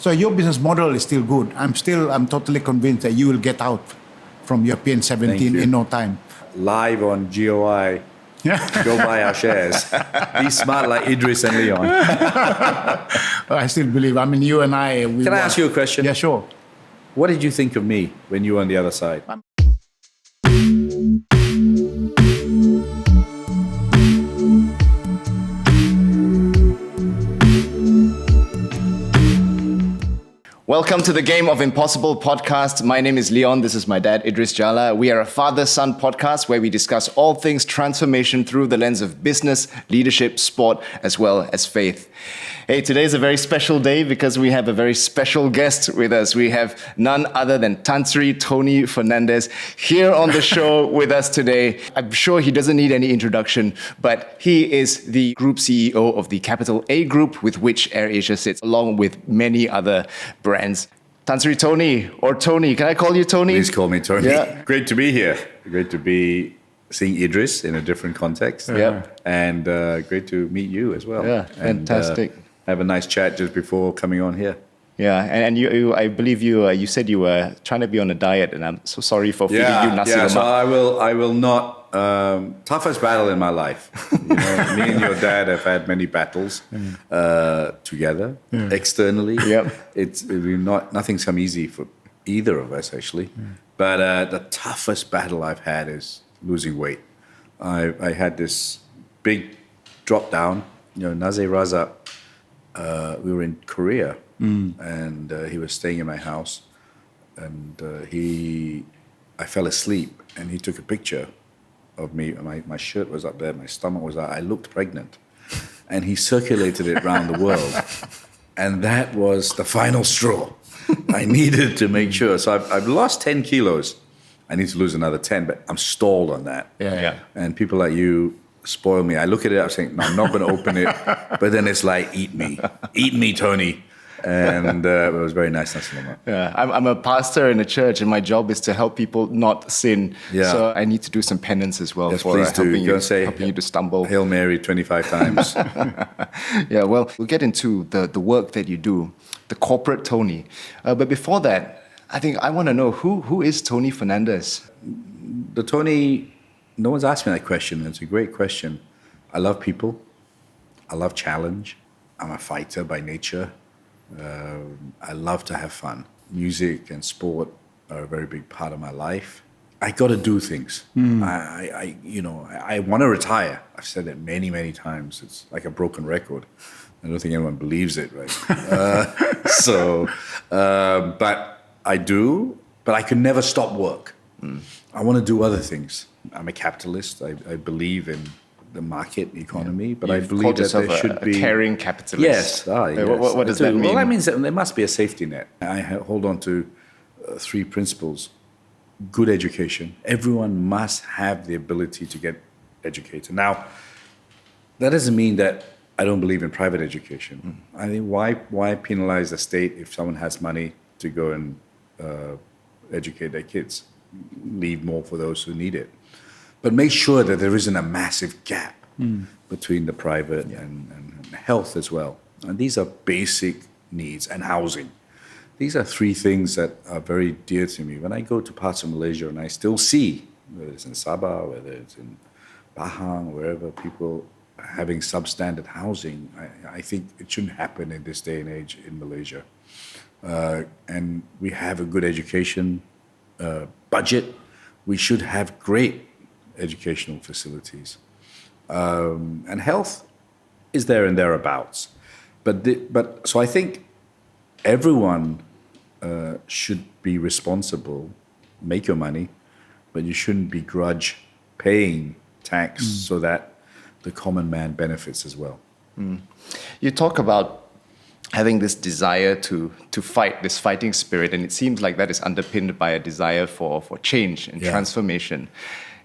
So your business model is still good. I'm totally convinced that you will get out from European 17 in no time. Live on GOI. Go buy our shares. Be smart like Idris and Leon. I still believe. I mean, you and I. Can I ask you a question? Yeah, sure. What did you think of me when you were on the other side? Welcome to the Game of Impossible podcast. My name is Leon. This is my dad, Idris Jala. We are a father-son podcast where we discuss all things transformation through the lens of business, leadership, sport, as well as faith. Hey, today is a very special day because we have a very special guest with us. We have none other than Dato Sri Tony Fernandes here on the show with us today. I'm sure he doesn't need any introduction, but he is the Group CEO of the Capital A Group, with which AirAsia sits, along with many other brands. Dato Sri Tony, or Tony, can I call you Tony? Please call me Tony. Yeah. Great to be here. Great to be seeing Idris in a different context. Yeah. And great to meet you as well. Yeah, fantastic. And, have a nice chat just before coming on here. Yeah, and you I believe you said you were trying to be on a diet, and I'm so sorry for feeding you nasi lemak. So I will not. Toughest battle in my life. You know, me and your dad have had many battles together, externally. Yep. Nothing's come easy for either of us actually. But the toughest battle I've had is losing weight. I had this big drop down. You know, Nazir Razak. We were in Korea, and he was staying in my house, and I fell asleep, and he took a picture of me. My shirt was up there, my stomach was out. I looked pregnant, and he circulated it around the world, and that was the final straw. I needed to make sure. So I've lost 10 kilos. I need to lose another 10, but I'm stalled on that. Yeah. And people like you spoil me. I look at it, I'm saying, no, I'm not going to open it. But then it's like, eat me, Tony. And it was very nice. Yeah, I'm a pastor in a church, and my job is to help people not sin. Yeah. So I need to do some penance as well, Yes, for please do. helping you to stumble. Hail Mary 25 times. Yeah, well, we'll get into the work that you do, the corporate Tony. But before that, I think I want to know, who is Tony Fernandes? The Tony, no one's asked me that question. It's a great question. I love people. I love challenge. I'm a fighter by nature. I love to have fun. Music and sport are a very big part of my life. I got to do things. I want to retire. I've said it many, many times. It's like a broken record. I don't think anyone believes it, right? But I do. But I can never stop work. I want to do other things. I'm a capitalist. I believe in the market economy, but I believe that there should be a caring capitalist. Yes. Yes. What does that mean? Well, that means that there must be a safety net. I hold on to 3 principles. Good education. Everyone must have the ability to get educated. Now, that doesn't mean that I don't believe in private education. I think why penalize the state if someone has money to go and educate their kids? Leave more for those who need it. But make sure that there isn't a massive gap between the private and health as well. And these are basic needs, and housing. These are 3 things that are very dear to me. When I go to parts of Malaysia and I still see, whether it's in Sabah, whether it's in Pahang, wherever, people having substandard housing, I think it shouldn't happen in this day and age in Malaysia. And we have a good education budget. We should have great educational facilities. And health is there and thereabouts. So I think everyone should be responsible, make your money, but you shouldn't begrudge paying tax so that the common man benefits as well. You talk about having this desire to fight, this fighting spirit, and it seems like that is underpinned by a desire for change and transformation.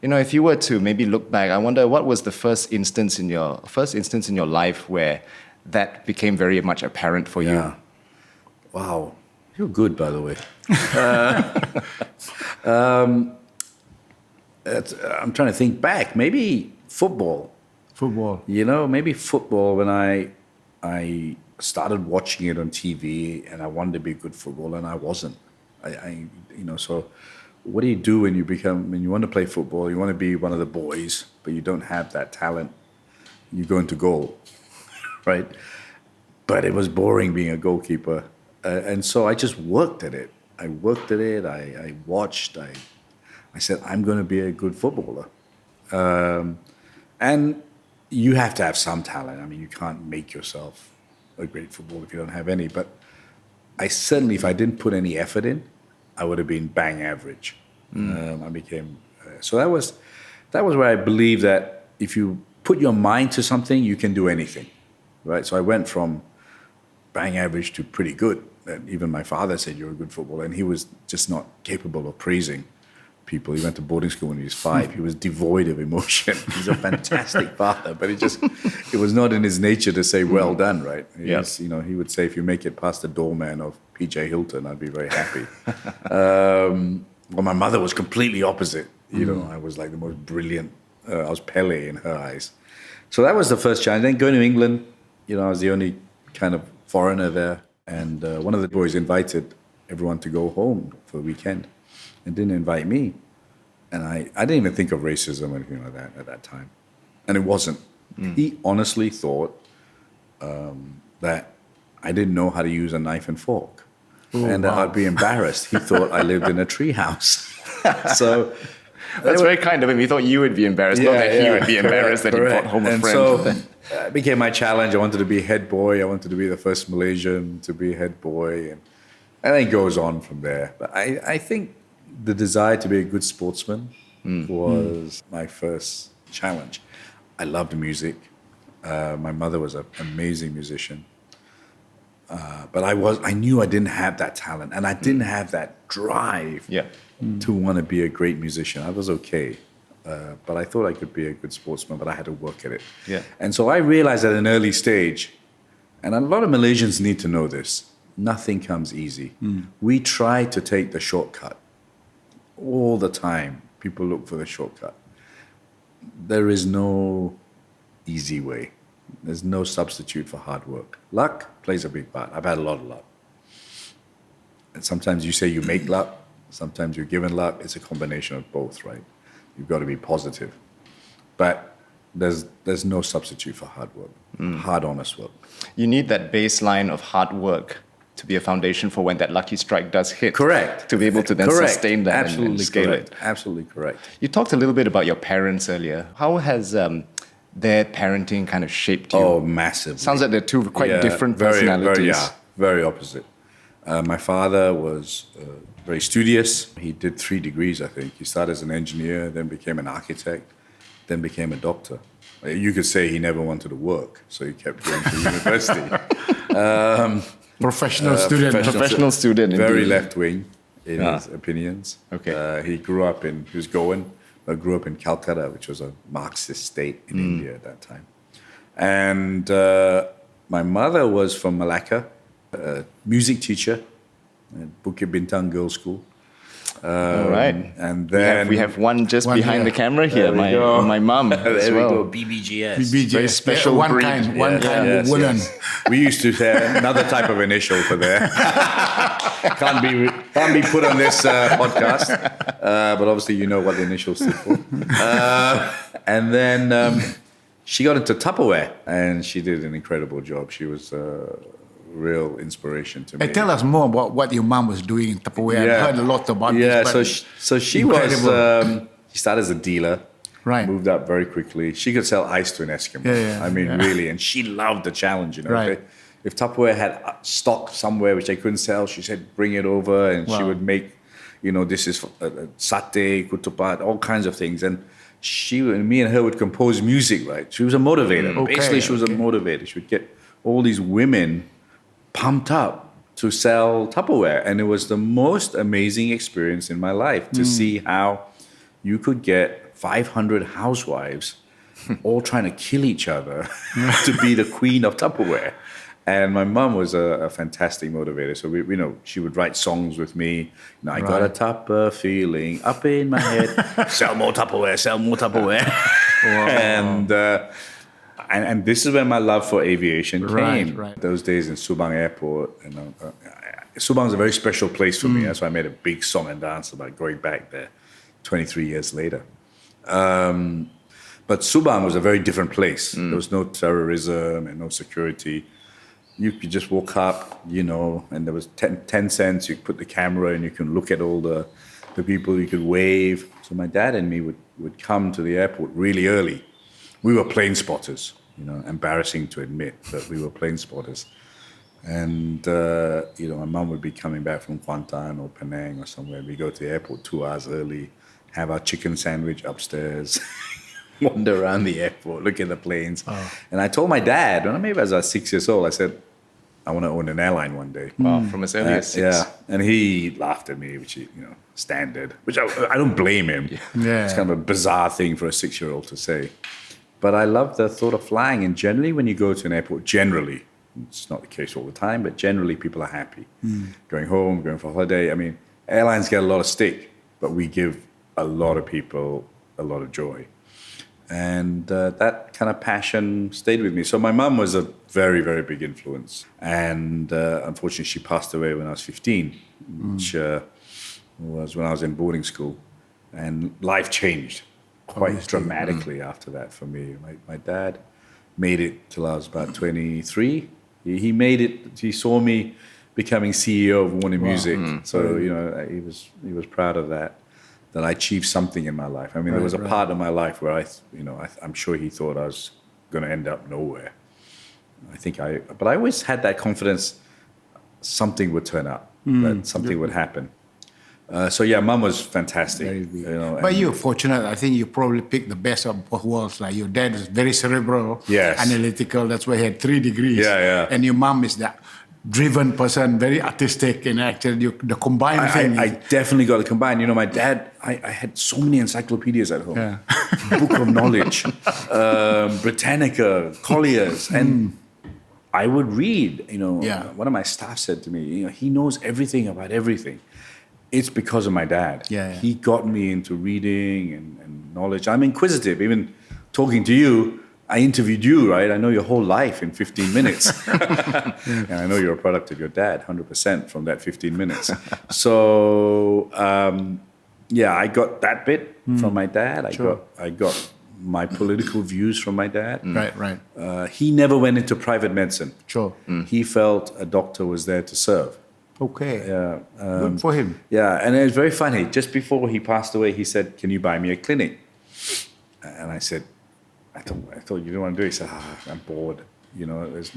You know, if you were to maybe look back, I wonder what was the first instance in your life where that became very much apparent for you? Wow, you're good, by the way. I'm trying to think back. Maybe football. Football. You know, maybe football when I started watching it on TV, and I wanted to be a good footballer, and I wasn't. So what do you do when you want to play football, you want to be one of the boys, but you don't have that talent? You go into goal, right? But it was boring being a goalkeeper. And so I just worked at it. I watched, I said, I'm going to be a good footballer. And you have to have some talent. I mean, you can't make yourself a great footballer if you don't have any. But I certainly, if I didn't put any effort in, I would have been bang average. I became, so that was where I believe that if you put your mind to something, you can do anything, right? So I went from bang average to pretty good. And even my father said, you're a good footballer. And he was just not capable of praising people. He went to boarding school when he was 5. He was devoid of emotion. He's a fantastic father, but it was not in his nature to say, well done, right? He would say, if you make it past the doorman of PJ Hilton, I'd be very happy. Well, my mother was completely opposite. I was like the most brilliant. I was Pele in her eyes. So that was the first challenge. Then going to England, I was the only kind of foreigner there. And one of the boys invited everyone to go home for the weekend and didn't invite me. And I didn't even think of racism or anything like that at that time. And it wasn't. He honestly thought that I didn't know how to use a knife and fork. And that I'd be embarrassed. He thought I lived in a tree house. So that's very kind of him. He thought you would be embarrassed, not that he would be embarrassed that he brought home a friend. So it became my challenge. I wanted to be head boy. I wanted to be the first Malaysian to be head boy. And then it goes on from there. But I think the desire to be a good sportsman was my first challenge. I loved music. My mother was an amazing musician. But I knew I didn't have that talent, and I didn't have that drive to want to be a great musician. I was okay, but I thought I could be a good sportsman, but I had to work at it. Yeah. And so I realized at an early stage, and a lot of Malaysians need to know this, nothing comes easy. We try to take the shortcut. All the time, people look for the shortcut. There is no easy way. There's no substitute for hard work. Luck plays a big part. I've had a lot of luck. And sometimes you say you make luck, sometimes you're given luck. It's a combination of both, right? You've got to be positive. But there's no substitute for hard work, hard, honest work. You need that baseline of hard work to be a foundation for when that lucky strike does hit. Correct. To be able to then sustain that Absolutely and scale correct. it. Absolutely correct. You talked a little bit about your parents earlier. How has their parenting kind of shaped you? Oh, massively. Sounds like they're two quite different personalities. Very opposite. My father was very studious. He did 3 degrees, I think. He started as an engineer, then became an architect, then became a doctor. You could say he never wanted to work, so he kept going to university. Professional student. Very indeed. left-wing in his opinions. Okay. He grew up he was Goan, but grew up in Calcutta, which was a Marxist state in India at that time. And my mother was from Malacca, a music teacher at Bukit Bintang Girls' School. All right. And then we have one behind the camera here, my mum as there well. we go, BBGS. Very special one breed. kind woman. Yes. We used to have another type of initial for there. Can't be put on this podcast, but obviously you know what the initials stood for. And then she got into Tupperware, and she did an incredible job. She was real inspiration to me. Tell us more about what your mom was doing in Tupperware. I've heard a lot about this. Yeah, so she was, she started as a dealer, right? Moved up very quickly. She could sell ice to an Eskimo. Really, and she loved the challenge, Right. If Tupperware had stock somewhere which they couldn't sell, she said, bring it over, and she would make, this is satay, kutupat, all kinds of things. And me and her would compose music, right? She was a motivator. Basically, she was a motivator. She would get all these women pumped up to sell Tupperware. And it was the most amazing experience in my life to see how you could get 500 housewives all trying to kill each other to be the queen of Tupperware. And my mum was a fantastic motivator. So she would write songs with me. I got a Tupper feeling up in my head. Sell more Tupperware, sell more Tupperware. And and this is where my love for aviation came. Right. Those days in Subang Airport, Subang is a very special place for me. That's why I made a big song and dance about going back there 23 years later. But Subang was a very different place. There was no terrorism and no security. You could just walk up, and there was 10 cents. You put the camera and you can look at all the people. You could wave. So my dad and me would come to the airport really early. We were plane spotters, embarrassing to admit, but we were plane spotters. And, my mum would be coming back from Kuantan or Penang or somewhere. We go to the airport 2 hours early, have our chicken sandwich upstairs, wander around the airport, look at the planes. Oh. And I told my dad, maybe I was 6 years old, I said, I want to own an airline one day. Wow, from as early as 6. Yeah, and he laughed at me, which, standard, which I don't blame him. Yeah. It's kind of a bizarre thing for a 6-year-old to say. But I love the thought of flying. And generally, when you go to an airport, generally, it's not the case all the time, but generally people are happy. Going home, going for holiday. I mean, airlines get a lot of stick, but we give a lot of people a lot of joy. And that kind of passion stayed with me. So my mum was a very, very big influence. And unfortunately, she passed away when I was 15, which was when I was in boarding school. And life changed quite dramatically after that for me. My dad made it till I was about 23. He made it. He saw me becoming CEO of Warner Music. So, he was proud of that I achieved something in my life. I mean, there was a part of my life where I'm sure he thought I was going to end up nowhere. But I always had that confidence something would turn up, that something would happen. Mum was fantastic. But you're fortunate. I think you probably picked the best of both worlds. Like your dad is very cerebral, analytical. That's why he had 3 degrees. Yeah. And your mom is that driven person, very artistic, and actually the combined thing. I definitely got to combine. My dad, I had so many encyclopedias at home. Yeah. Book of Knowledge, Britannica, Collier's, and I would read. One of my staff said to me, he knows everything about everything. It's because of my dad. Yeah. He got me into reading and knowledge. I'm inquisitive. Even talking to you, I interviewed you, right? I know your whole life in 15 minutes. And I know you're a product of your dad, 100% from that 15 minutes. So, I got that bit from my dad. I got my political views from my dad. Right. He never went into private medicine. Sure. He felt a doctor was there to serve. Okay. Yeah. Good for him. Yeah, and it was very funny. Just before he passed away, he said, "Can you buy me a clinic?" And I said, I thought you didn't want to do it. He said, I'm bored. No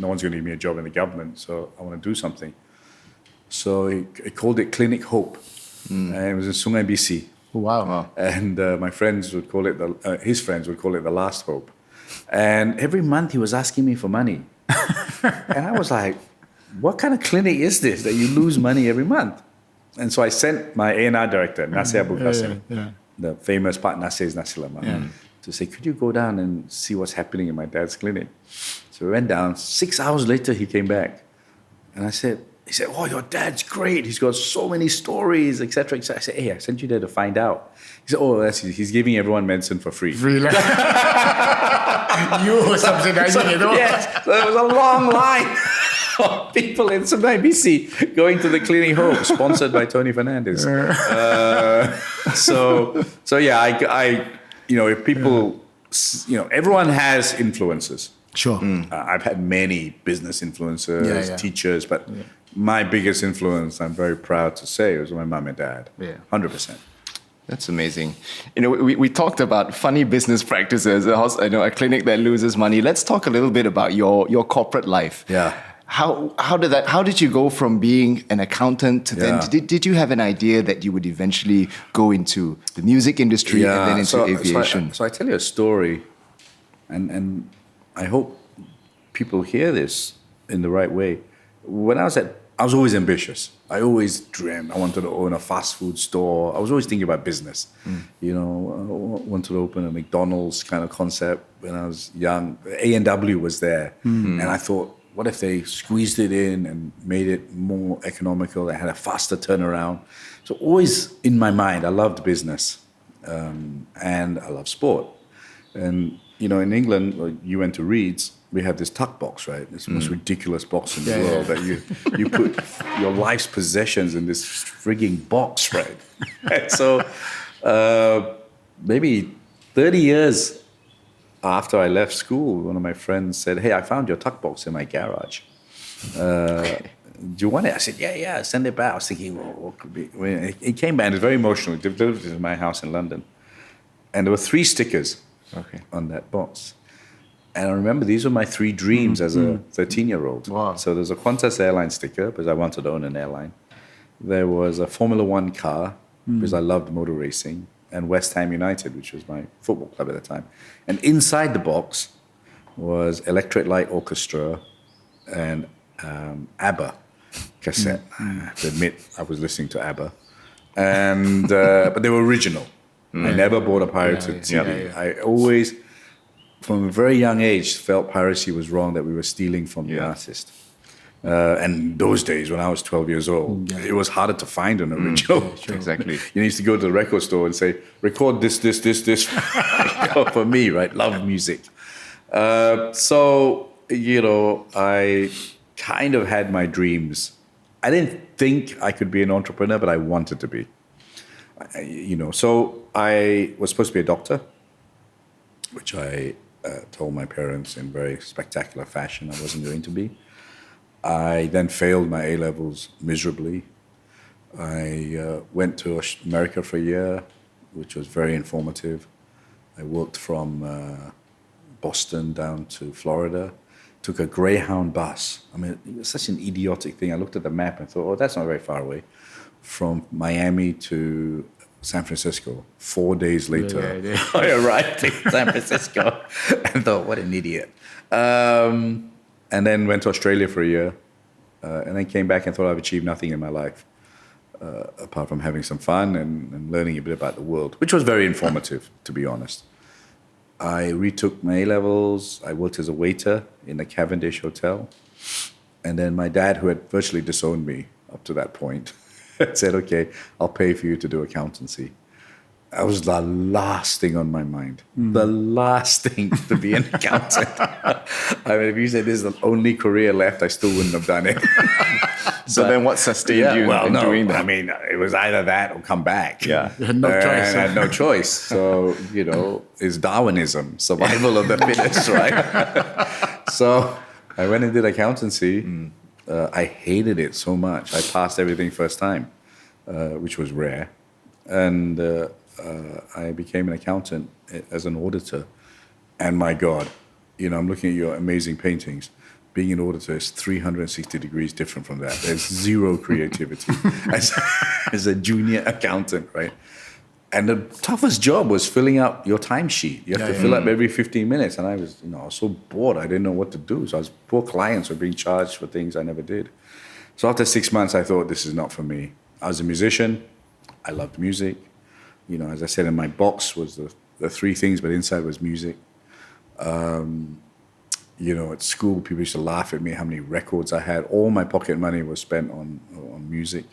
one's going to give me a job in the government, so I want to do something. So he called it Clinic Hope. And it was in Sungai BC. Wow. And my friends would call it, his friends would call it the Last Hope. And every month he was asking me for money. And I was like, what kind of clinic is this that you lose money every month? And so I sent my A&R director, Nasir Abu Qasim, the famous part Nasir is Nasir Lama, to say, could you go down and see what's happening in my dad's clinic? So we went down. 6 hours later, he came back. And he said, oh, your dad's great. He's got so many stories, etc. I said, hey, I sent you there to find out. He said, oh, he's giving everyone medicine for free. You were subsidizing it all. Yes, so there was a long line of people in Sungai BC going to the Clinic Hope, sponsored by Tony Fernandes. If people, everyone has influences. Sure. I've had many business influencers, teachers, but my biggest influence, I'm very proud to say, was my mom and dad. 100%. That's amazing. We talked about funny business practices, a clinic that loses money. Let's talk a little bit about your corporate life. Yeah. How did you go from being an accountant to then, did you have an idea that you would eventually go into the music industry and then into aviation? So I tell you a story, and I hope people hear this in the right way. When I was always ambitious. I always dreamt I wanted to own a fast food store. I was always thinking about business. I wanted to open a McDonald's kind of concept when I was young. A&W was there. And I thought, what if they squeezed it in and made it more economical and had a faster turnaround? So always in my mind, I loved business and I love sport. And in England, you went to Reeds, we have this tuck box, right? It's the most ridiculous box in the world that you put your life's possessions in this frigging box, right? And so maybe 30 years after I left school, one of my friends said, "Hey, I found your tuck box in my garage. Do you want it?" I said, yeah, send it back. I was thinking, well, what could be? It came back, and it's very emotional. It delivered to my house in London. And there were 3 stickers on that box. And I remember these were my 3 dreams as a 13-year-old. Wow. So there's a Qantas Airline sticker, because I wanted to own an airline. There was a Formula One car, because I loved motor racing, and West Ham United, which was my football club at the time. And inside the box was Electric Light Orchestra and ABBA cassette. I have to admit, I was listening to ABBA. And but they were original. I never bought a pirated CD. I always, from a very young age, felt piracy was wrong, that we were stealing from the artist. And those days, when I was 12 years old, it was harder to find an original. Exactly. You used to go to the record store and say, record this. For me, right? Love music. So, I kind of had my dreams. I didn't think I could be an entrepreneur, but I wanted to be. So I was supposed to be a doctor, which I told my parents in very spectacular fashion I wasn't going to be. I then failed my A-levels miserably. I went to America for a year, which was very informative. I worked from Boston down to Florida, took a Greyhound bus. I mean, it was such an idiotic thing. I looked at the map and thought, oh, that's not very far away. From Miami to San Francisco. 4 days later, I arrived in San Francisco and thought, what an idiot. And then went to Australia for a year, and then came back and thought I've achieved nothing in my life, apart from having some fun and learning a bit about the world, which was very informative, to be honest. I retook my A-levels. I worked as a waiter in a Cavendish hotel. And then my dad, who had virtually disowned me up to that point, said, okay, I'll pay for you to do accountancy. That was the last thing on my mind. The last thing to be an accountant. I mean, if you said this is the only career left, I still wouldn't have done it. So then what sustained you in doing that? I mean, it was either that or come back. Yeah. You had no choice. And I had no choice. So, it's Darwinism, survival of the fittest, right? So I went and did accountancy. I hated it so much. I passed everything first time, which was rare. And I became an accountant as an auditor. And my God, I'm looking at your amazing paintings. Being an auditor is 360 degrees different from that. There's zero creativity as a junior accountant, right? And the toughest job was filling out your timesheet. You have to fill up every 15 minutes. And I was, I was so bored. I didn't know what to do. So poor clients were being charged for things I never did. So after 6 months, I thought, this is not for me. I was a musician. I loved music. As I said, in my box was the 3 things, but inside was music. At school, people used to laugh at me how many records I had. All my pocket money was spent on music.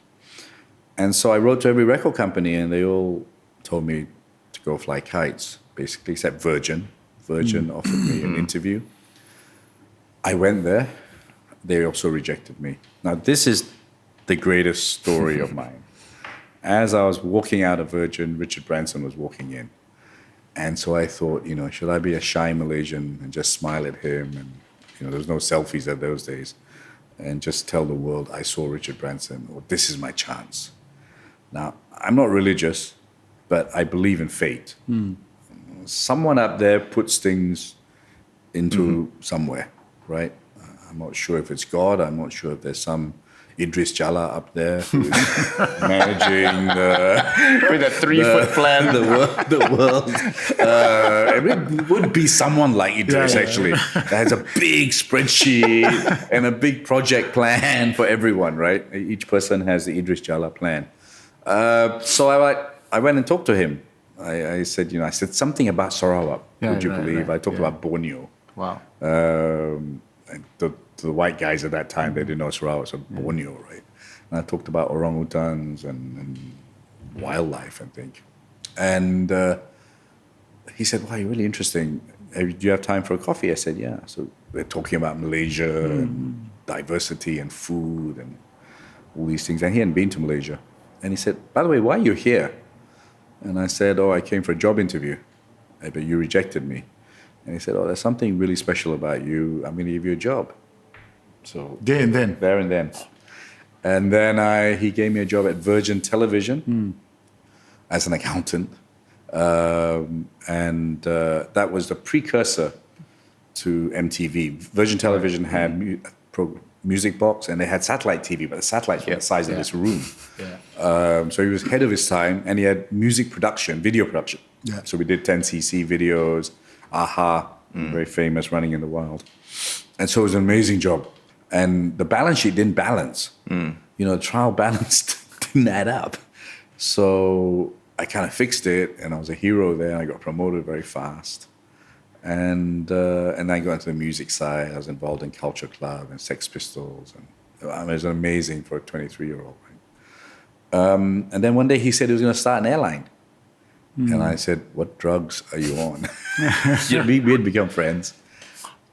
And so I wrote to every record company, and they all told me to go fly kites, basically, except Virgin. Virgin offered me an interview. I went there. They also rejected me. Now, this is the greatest story of mine. As I was walking out of Virgin, Richard Branson was walking in. And so I thought, should I be a shy Malaysian and just smile at him? And, there was no selfies at those days. And just tell the world, I saw Richard Branson, or this is my chance. Now, I'm not religious, but I believe in fate. Someone up there puts things into somewhere, right? I'm not sure if it's God. I'm not sure if there's some Idris Jala up there who's managing with a 3-foot plan the world. It would be someone like Idris, actually, that has a big spreadsheet and a big project plan for everyone, right? Each person has the Idris Jala plan. So I went and talked to him. I said, I said something about Sarawak. Would you believe? I talked about Borneo. Wow. And the white guys at that time, they didn't know Sarawak was Borneo, right? And I talked about orangutans and wildlife, I think. And he said, wow, you're really interesting. "Hey, do you have time for a coffee?" I said, "Yeah." So we're talking about Malaysia and diversity and food and all these things. And he hadn't been to Malaysia. And he said, "By the way, why are you here?" And I said, "Oh, I came for a job interview, but you rejected me." And he said, "Oh, there's something really special about you. I'm going to give you a job." So There and then. there and then. And then he gave me a job at Virgin Television as an accountant. And that was the precursor to MTV. Virgin Television had music box, and they had satellite TV, but the satellite was the size of this room. So he was ahead of his time, and he had music production, video production. So we did 10cc videos, AHA, very famous, Running in the Wild. And so it was an amazing job. And the balance sheet didn't balance. The trial balance didn't add up. So I kind of fixed it, and I was a hero there. I got promoted very fast. And I got into the music side. I was involved in Culture Club and Sex Pistols. And it was amazing for a 23-year-old. Right? And then one day he said he was going to start an airline. And I said, "What drugs are you on?" We had become friends.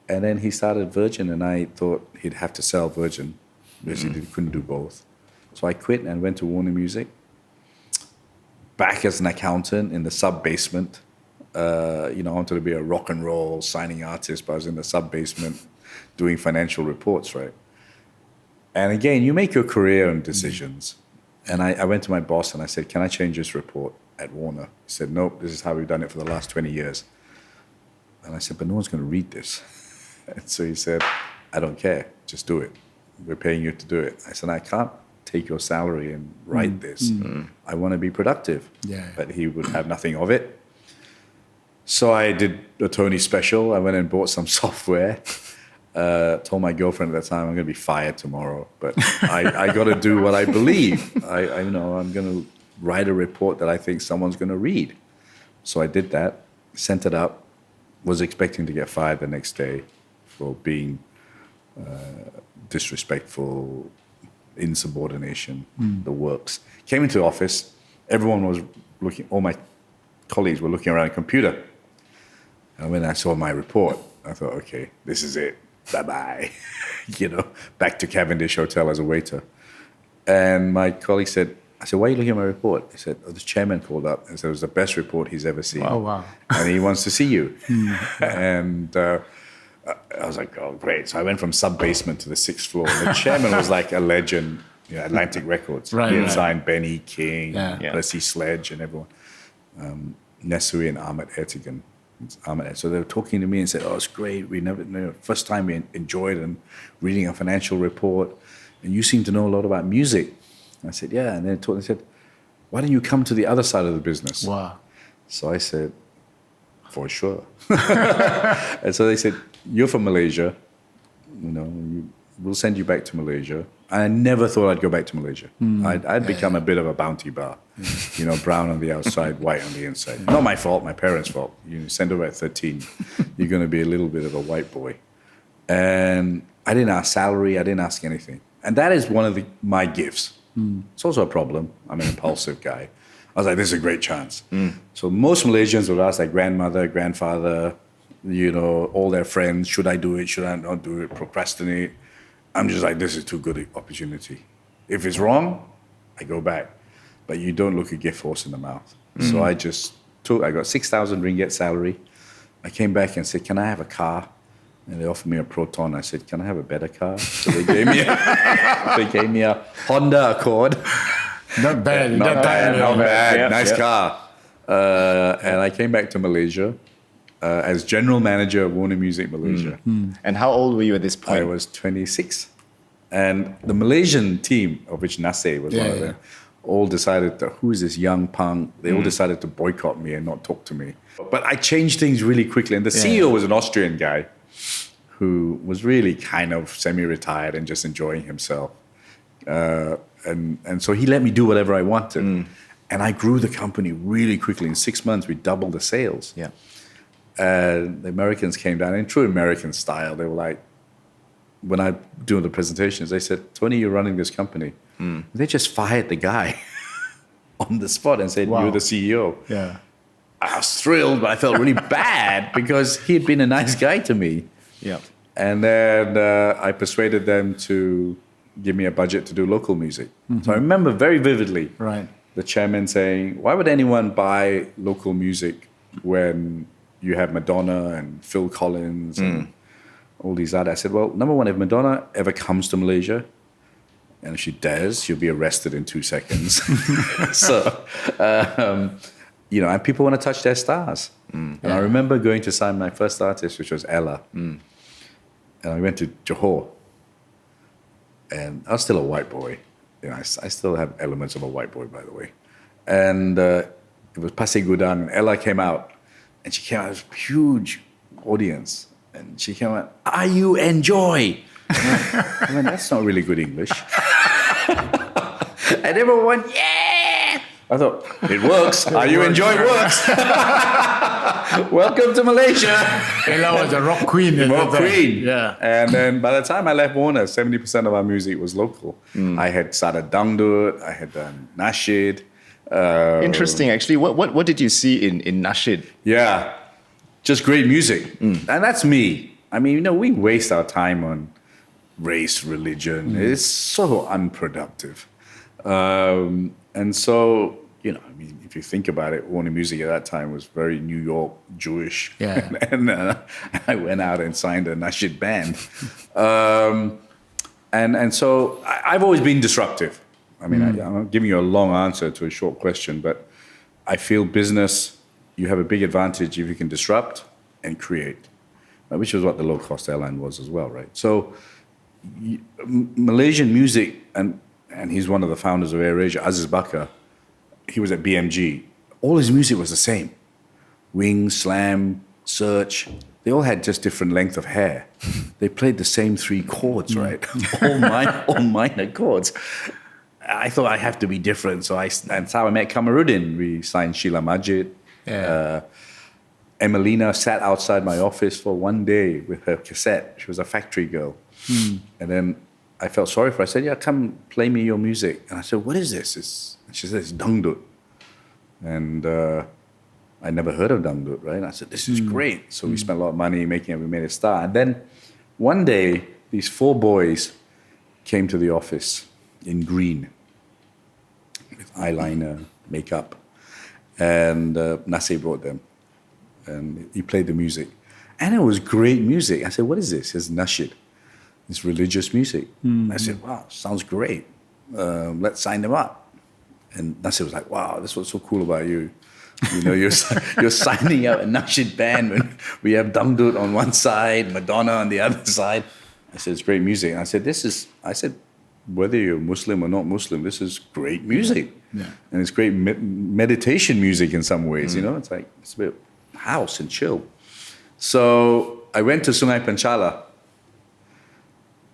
And then he started Virgin, and I thought he'd have to sell Virgin because he couldn't do both. So I quit and went to Warner Music, back as an accountant in the sub-basement. I wanted to be a rock and roll signing artist, but I was in the sub-basement doing financial reports, right? And again, you make your career and decisions. And I went to my boss and I said, "Can I change this report at Warner?" He said, "Nope, this is how we've done it for the last 20 years. And I said, "But no one's going to read this." And so he said, "I don't care, just do it. We're paying you to do it." I said, "I can't take your salary and write this. I want to be productive." But he would have nothing of it. So I did a Tony special. I went and bought some software. Told my girlfriend at the time, "I'm going to be fired tomorrow, but I got to do what I believe. I'm going to write a report that I think someone's going to read." So I did that, sent it up, was expecting to get fired the next day for being disrespectful, insubordination, the works. Came into the office, everyone was looking, all my colleagues were looking around a computer. And when I saw my report, I thought, okay, this is it. Bye-bye. Back to Cavendish Hotel as a waiter. And my colleague said, I said, "Why are you looking at my report?" He said, "Oh, the chairman called up and said it was the best report he's ever seen. Oh, wow. And he wants to see you." And I was like, "Oh, great." So I went from sub-basement to the 6th floor. And the chairman was like a legend, Atlantic Records. He had signed Benny King, Percy Sledge, and everyone. Nesui and Ahmed Ertegun. So they were talking to me and said, "Oh, it's great. We never, first time we enjoyed and reading a financial report. And you seem to know a lot about music." I said, "Yeah." And then they said, "Why don't you come to the other side of the business?" Wow. So I said, "For sure." And so they said, "You're from Malaysia. We'll send you back to Malaysia." And I never thought I'd go back to Malaysia. I'd become a bit of a bounty bar, brown on the outside, white on the inside. Not my fault, my parents' fault. You send over at 13, you're going to be a little bit of a white boy. And I didn't ask salary, I didn't ask anything. And that is one of my gifts. It's also a problem. I'm an impulsive guy. I was like, this is a great chance. So most Malaysians would ask their grandmother, grandfather, all their friends, should I do it, should I not do it, procrastinate. I'm just like, this is too good an opportunity. If it's wrong, I go back. But you don't look a gift horse in the mouth. So I got 6,000 ringgit salary. I came back and said, "Can I have a car?" And they offered me a Proton. I said, "Can I have a better car?" So they gave me a Honda Accord. Not bad. Not bad. Yeah, Nice car. And I came back to Malaysia as general manager of Warner Music Malaysia. And how old were you at this point? I was 26. And the Malaysian team, of which Nasir was one of them, all decided that who is this young punk? They all decided to boycott me and not talk to me. But I changed things really quickly. And the CEO was an Austrian guy who was really kind of semi-retired and just enjoying himself. And so he let me do whatever I wanted. And I grew the company really quickly. In 6 months, we doubled the sales. Yeah. And the Americans came down in true American style. They were like, when I do the presentations, they said, "Tony, you're running this company." They just fired the guy on the spot and said, "You're the CEO." Yeah. I was thrilled, but I felt really bad because he had been a nice guy to me. Yeah. And then I persuaded them to give me a budget to do local music. So I remember very vividly the chairman saying, why would anyone buy local music when you have Madonna and Phil Collins and all these others? I said, well, number one, if Madonna ever comes to Malaysia, and if she does, she'll be arrested in 2 seconds. So, and people want to touch their stars. And I remember going to sign my first artist, which was Ella. And I went to Johor. And I was still a white boy. I still have elements of a white boy, by the way. And it was Pasir Gudang, and Ella came out. And she came out with a huge audience. And she came out, "Are you enjoy?" I went, that's not really good English. And everyone went, yeah! I thought, it works. Are you enjoy works? Welcome to Malaysia. Ella was a rock queen. Rock queen. Yeah. And then by the time I left Warner, 70% of our music was local. I had started dangdut, I had done nasyid. Interesting, actually. What did you see in nasyid? Yeah, just great music. And that's me. I mean, we waste our time on race, religion. It's so unproductive. And so, if you think about it, Warner Music at that time was very New York Jewish. Yeah. And I went out and signed a nasyid band. And so I've always been disruptive. I mean, I'm giving you a long answer to a short question, but I feel business, you have a big advantage if you can disrupt and create, which is what the low-cost airline was as well, right? So Malaysian music, and he's one of the founders of AirAsia, Aziz Bakar, he was at BMG. All his music was the same. Wing, Slam, Search, they all had just different length of hair. They played the same 3 chords, right? all minor chords. I thought I have to be different, so that's how I met Kamarudin. We signed Sheila Majid. Yeah. Emelina sat outside my office for one day with her cassette. She was a factory girl. And then I felt sorry for her. I said, yeah, come play me your music. And I said, what is this? And she said, it's dangdut. And I never heard of dangdut, right? And I said, this is great. So we spent a lot of money making it. We made a star. And then one day, these 4 boys came to the office in green with eyeliner, makeup. And Nasir brought them. And he played the music. And it was great music. I said, what is this? It's nasyid. It's religious music. I said, wow, sounds great. Let's sign them up. And Nasir was like, wow, that's what's so cool about you. You're signing out a nasyid band when we have dangdut on one side, Madonna on the other side. I said, it's great music. And I said, whether you're Muslim or not Muslim, this is great music. Yeah. And it's great meditation music in some ways, It's like, it's a bit house and chill. So I went to Sungai Penchala,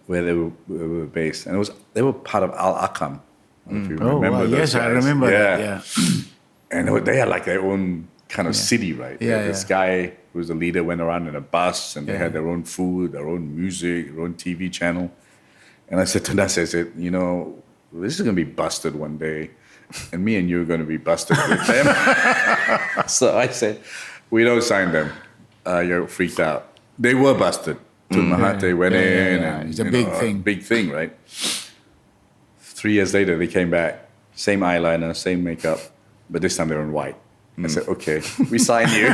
where they were based. And they were part of Al-Akam. If you remember those yes, guys. I remember that, yeah. And they had like their own kind of city, right? This guy who was the leader went around in a bus, and they had their own food, their own music, their own TV channel. And I said to Nasir, I said, this is going to be busted one day, and me and you are going to be busted with them. So I said, we don't sign them. You're freaked out. They were busted. Tun Mahathir went in. And, it's a big thing. Big thing, right? 3 years later, they came back. Same eyeliner, same makeup, but this time they're in white. I said, okay, we sign you.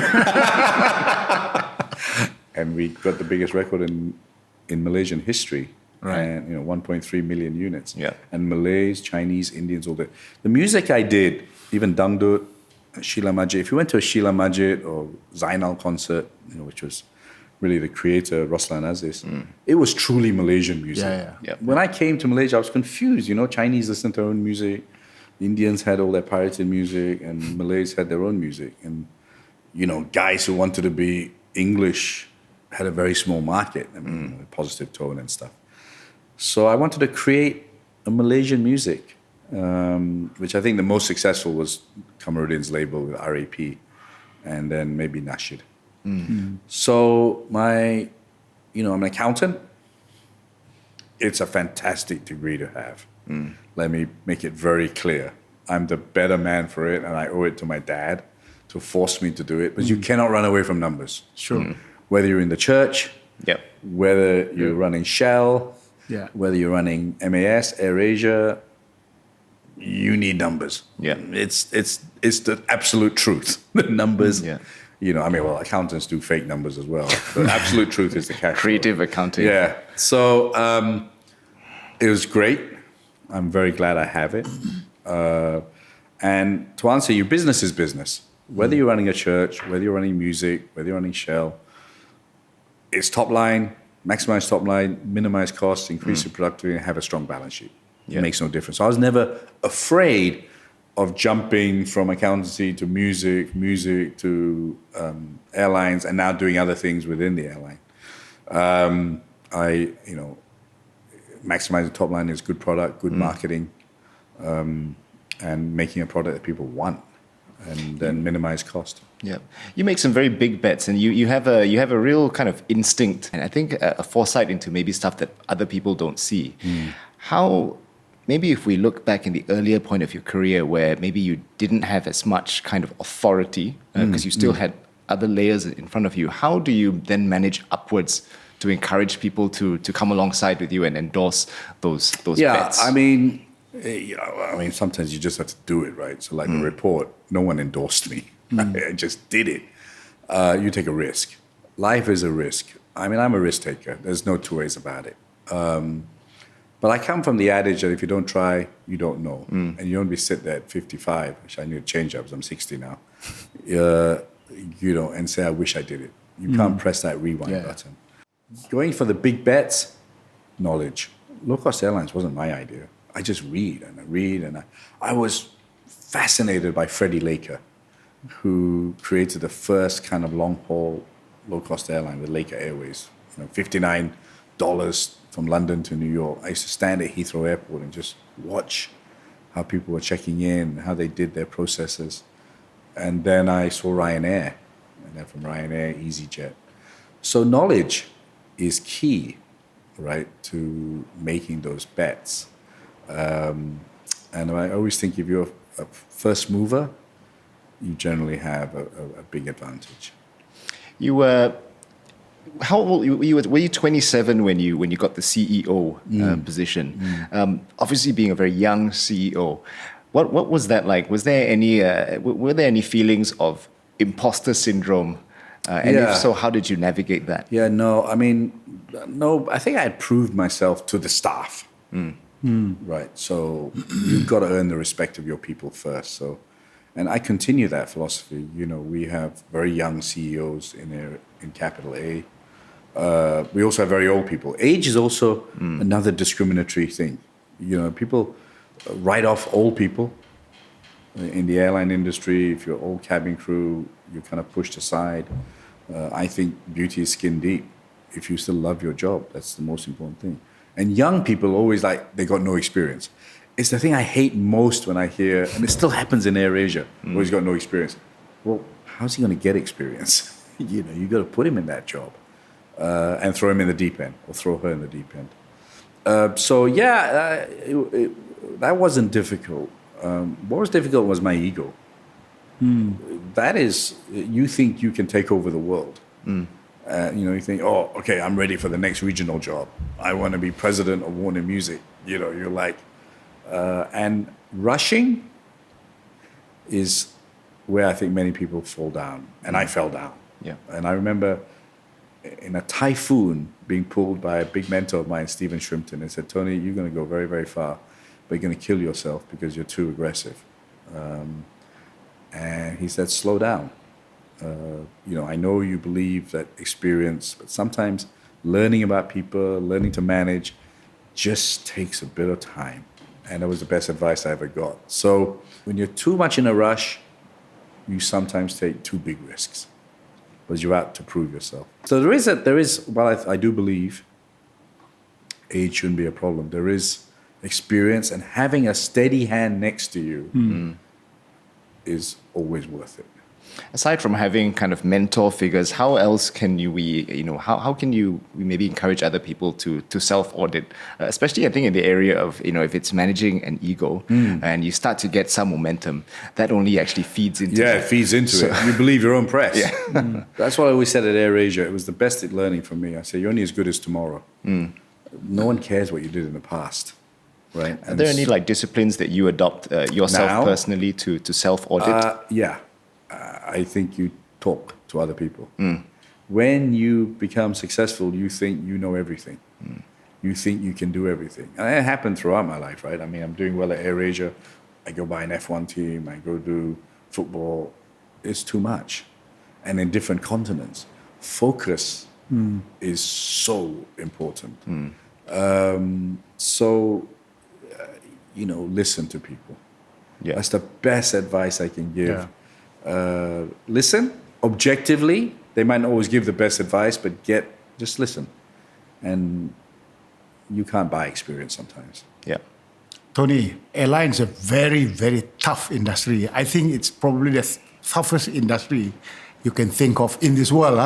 And we got the biggest record in Malaysian history. Right. And 1.3 million units. Yeah. And Malays, Chinese, Indians, all that. The music I did, even dangdut, Sheila Majid. If you went to a Sheila Majid or Zainal concert, which was really the creator, Roslan Aziz, it was truly Malaysian music. Yeah. When I came to Malaysia, I was confused. Chinese listened to their own music, Indians had all their pirated music, and Malays had their own music. And guys who wanted to be English had a very small market. I mean, positive tone and stuff. So I wanted to create a Malaysian music, which I think the most successful was Kamarudin's label with RAP, and then maybe nasyid. So I'm an accountant. It's a fantastic degree to have. Let me make it very clear. I'm the better man for it, and I owe it to my dad to force me to do it, but you cannot run away from numbers. Sure. Whether you're in the church, whether you're running Shell, whether you're running MAS, AirAsia, you need numbers. Yeah. It's the absolute truth. The numbers, accountants do fake numbers as well. The absolute truth is the cash flow. Creative accounting. Yeah. So it was great. I'm very glad I have it. And to answer you, business is business. Whether you're running a church, whether you're running music, whether you're running Shell, it's top line, maximize top line, minimize costs, increase your productivity, and have a strong balance sheet. It makes no difference. So I was never afraid of jumping from accountancy to music to airlines, and now doing other things within the airline. Maximizing top line is good product, good marketing, and making a product that people want, and then minimize cost. Yeah, you make some very big bets, and you have a real kind of instinct, and I think a foresight into maybe stuff that other people don't see. How, maybe if we look back in the earlier point of your career, where maybe you didn't have as much kind of authority because you still had other layers in front of you, how do you then manage upwards to encourage people to come alongside with you and endorse those bets? I mean, sometimes you just have to do it, right? So like the report, no one endorsed me. I just did it. You take a risk. Life is a risk. I mean, I'm a risk taker. There's no two ways about it. But I come from the adage that if you don't try, you don't know. And you don't be sit there at 55, which I need to change up because I'm 60 now, and say, I wish I did it. You can't press that rewind button. Going for the big bets, knowledge. Low-cost airlines wasn't my idea. I just read, and I was fascinated by Freddie Laker, who created the first kind of long-haul low-cost airline with Laker Airways. $59 from London to New York. I used to stand at Heathrow Airport and just watch how people were checking in, how they did their processes. And then I saw Ryanair, and then from Ryanair, EasyJet. So knowledge is key, right, to making those bets. And I always think if you're a first mover, you generally have a big advantage. You were, how old were you 27 when you got the CEO position? Obviously, being a very young CEO, what was that like? Was there any were there any feelings of imposter syndrome? And if so, how did you navigate that? I think I had proved myself to the staff. Right. So you've got to earn the respect of your people first. So, and I continue that philosophy. We have very young CEOs in Capital A. We also have very old people. Age is also another discriminatory thing. People write off old people. In the airline industry, if you're old cabin crew, you're kind of pushed aside. I think beauty is skin deep. If you still love your job, that's the most important thing. And young people always they got no experience. It's the thing I hate most when I hear, and it still happens in AirAsia, he's got no experience. Well, how's he going to get experience? You got to put him in that job and throw him in the deep end, or throw her in the deep end. That wasn't difficult. What was difficult was my ego. That is, you think you can take over the world. You think, oh, okay, I'm ready for the next regional job. I want to be president of Warner Music. You're like, and rushing is where I think many people fall down. And I fell down. Yeah. And I remember in a typhoon being pulled by a big mentor of mine, Stephen Shrimpton, and said, Tony, you're going to go very, very far, but you're going to kill yourself because you're too aggressive. And he said, slow down. I know you believe that experience, but sometimes learning about people, learning to manage just takes a bit of time. And that was the best advice I ever got. So when you're too much in a rush, you sometimes take too big risks because you're out to prove yourself. So there is, I do believe age shouldn't be a problem. There is experience, and having a steady hand next to you is always worth it. Aside from having kind of mentor figures, how else can how can you maybe encourage other people to self-audit, especially I think in the area of, if it's managing an ego and you start to get some momentum, that only actually feeds into it feeds into it. You believe your own press. Yeah. That's what I always said at AirAsia. It was the best at learning for me. I say, you're only as good as tomorrow. No one cares what you did in the past. Right? Are there any disciplines that you adopt yourself now, personally to self-audit? I think you talk to other people. When you become successful, you think you know everything. You think you can do everything. And it happened throughout my life, right? I mean, I'm doing well at AirAsia. I go by an F1 team. I go do football. It's too much. And in different continents, focus is so important. Listen to people. Yeah. That's the best advice I can give. Yeah. Listen objectively. They might not always give the best advice, but just listen. And you can't buy experience sometimes. Yeah. Tony, airlines are a very, very tough industry. I think it's probably the toughest industry you can think of in this world.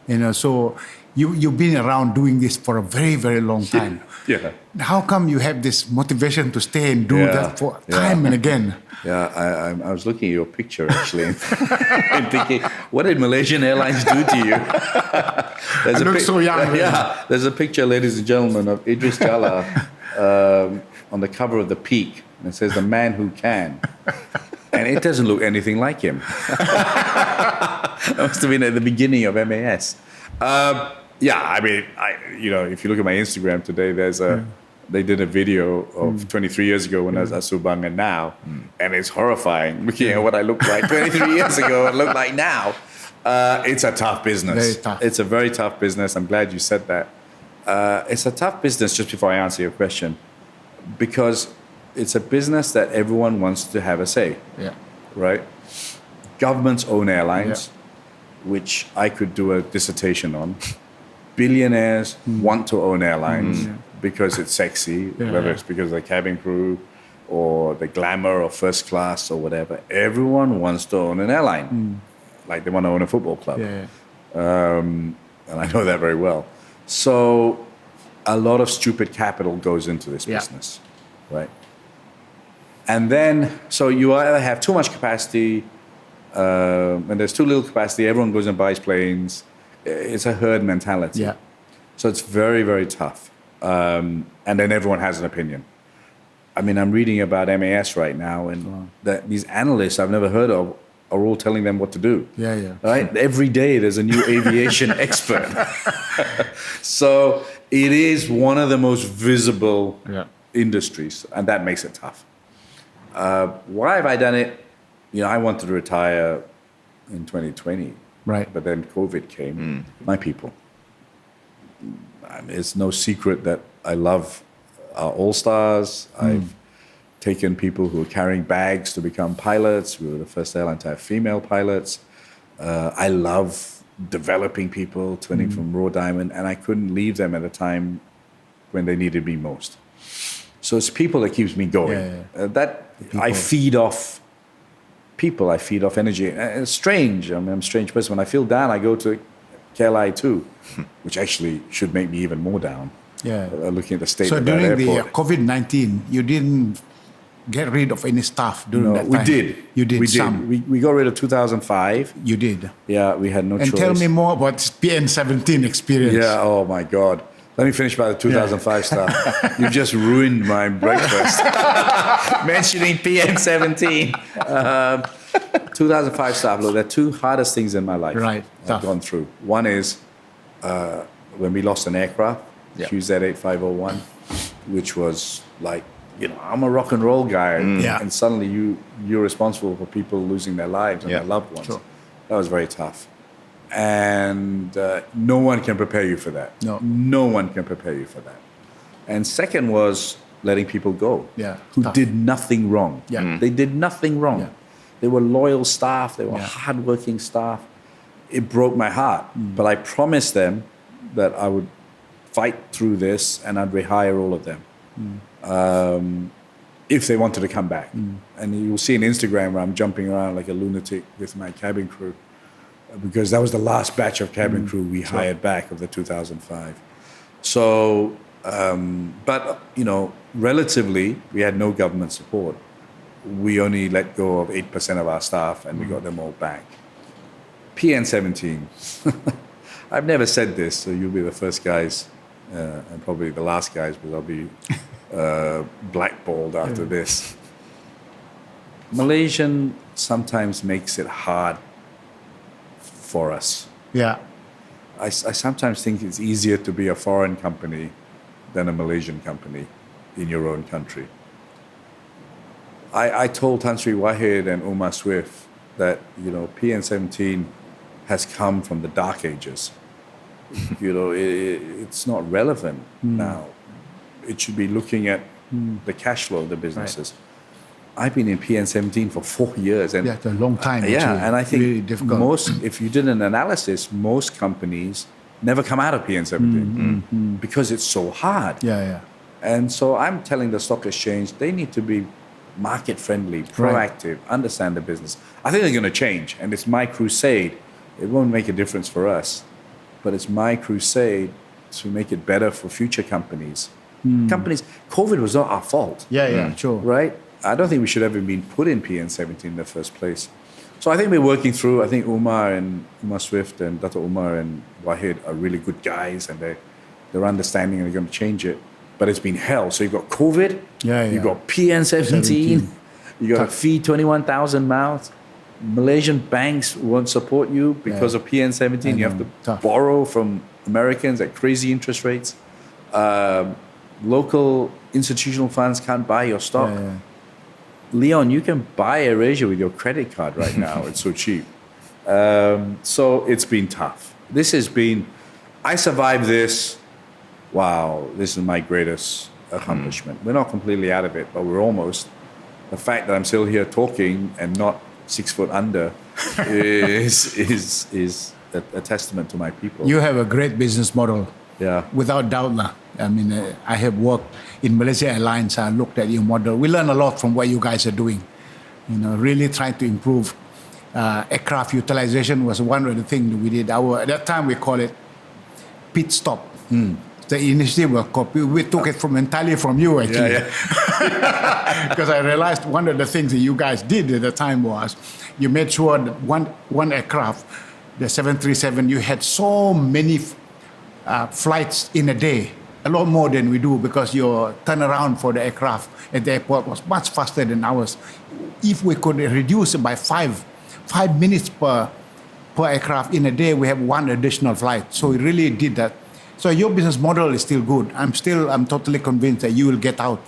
Yeah. So you've been around doing this for a very, very long time. Yeah. How come you have this motivation to stay and do that for time and again? Yeah, I was looking at your picture actually and thinking, what did Malaysian Airlines do to you? I look so young. Yeah, there's a picture, ladies and gentlemen, of Idris Jala on the cover of The Peak. And it says, "The man who can." And it doesn't look anything like him. That must have been at the beginning of MAS. I mean, if you look at my Instagram today, they did a video of 23 years ago when I was at Subang and now, and it's horrifying looking at what I looked like 23 years ago and look like now. It's a tough business. Very tough. It's a very tough business. I'm glad you said that. It's a tough business, just before I answer your question, because it's a business that everyone wants to have a say. Yeah. Right? Governments own airlines, which I could do a dissertation on. Billionaires want to own airlines because it's sexy, whether it's because of the cabin crew or the glamour of first class or whatever. Everyone wants to own an airline, like they want to own a football club. And I know that very well. So a lot of stupid capital goes into this business, right? And then, so you either have too much capacity, and there's too little capacity, everyone goes and buys planes. It's a herd mentality. Yeah. So it's very, very tough. And then everyone has an opinion. I mean, I'm reading about MAS right now, and these analysts I've never heard of are all telling them what to do. Right? Every day there's a new aviation expert. So it is one of the most visible industries, and that makes it tough. Why have I done it? I wanted to retire in 2020. Right. But then COVID came. My people. I mean, it's no secret that I love our all-stars. I've taken people who are carrying bags to become pilots. We were the first airline to have female pilots. I love developing people, turning from raw diamond, and I couldn't leave them at a time when they needed me most. So it's people that keeps me going. I feed off people, I feed off energy. It's strange. I mean, I'm a strange person. When I feel down, I go to KLI too, which actually should make me even more down. Looking at the state of that airport. So during the COVID-19, you didn't get rid of any staff during that time? We did. You did we some? Did. We got rid of 2005. You did? Yeah, we had no choice. And tell me more about PN17 experience. Yeah, oh my God. Let me finish by the 2005 stuff. You just ruined my breakfast. Mentioning PN17. 2005 stuff. Look, there are two hardest things in my life I've gone through. One is when we lost an aircraft, QZ8501, which was like, I'm a rock and roll guy. And suddenly you're responsible for people losing their lives and their loved ones. Sure. That was very tough. And no one can prepare you for that. No one can prepare you for that. And second was letting people go who did nothing wrong. They did nothing wrong. They were loyal staff. They were hardworking staff. It broke my heart. But I promised them that I would fight through this and I'd rehire all of them. if they wanted to come back. And you'll see on Instagram where I'm jumping around like a lunatic with my cabin crew, because that was the last batch of cabin crew we hired back of the 2005. So, but, relatively, we had no government support. We only let go of 8% of our staff and we got them all back. PN17. I've never said this, so you'll be the first guys and probably the last guys, because I'll be blackballed after this. Malaysian sometimes makes it hard for us. Yeah. I sometimes think it's easier to be a foreign company than a Malaysian company in your own country. I told Tan Sri Wahid and Umar Swift that, PN17 has come from the dark ages. It's not relevant now. It should be looking at the cash flow of the businesses. Right. I've been in PN17 for 4 years. And it's a long time. And I think really difficult. if you did an analysis, most companies never come out of PN17 because it's so hard. Yeah. And so I'm telling the stock exchange, they need to be market friendly, proactive, understand the business. I think they're going to change, and it's my crusade. It won't make a difference for us, but it's my crusade to make it better for future companies. Companies, COVID was not our fault. Yeah, sure. Right? I don't think we should have even been put in PN17 in the first place. So I think we're working through. I think Umar Swift and Dato Umar and Wahid are really good guys, and they're understanding and they're going to change it. But it's been hell. So you've got COVID, you've got PN17, you've got to feed 21,000 mouths. Malaysian banks won't support you because of PN17. You have to borrow from Americans at crazy interest rates. Local institutional funds can't buy your stock. Leon, you can buy AirAsia with your credit card right now. It's so cheap. So it's been tough. I survived this. Wow, this is my greatest accomplishment. We're not completely out of it, but we're almost. The fact that I'm still here talking and not 6 foot under is a testament to my people. You have a great business model. Yeah. Without doubt. I mean, I have worked in Malaysia Airlines. I looked at your model. We learn a lot from what you guys are doing. Really trying to improve aircraft utilization was one of the things we did. At that time, we call it pit stop. The initiative was copied. We took it entirely from you, actually. Because I realized one of the things that you guys did at the time was you made sure that one aircraft, the 737, you had so many flights in a day, a lot more than we do, because your turnaround for the aircraft at the airport was much faster than ours. If we could reduce it by 5 minutes per aircraft in a day, we have one additional flight. So we really did that. So your business model is still good. I'm totally convinced that you will get out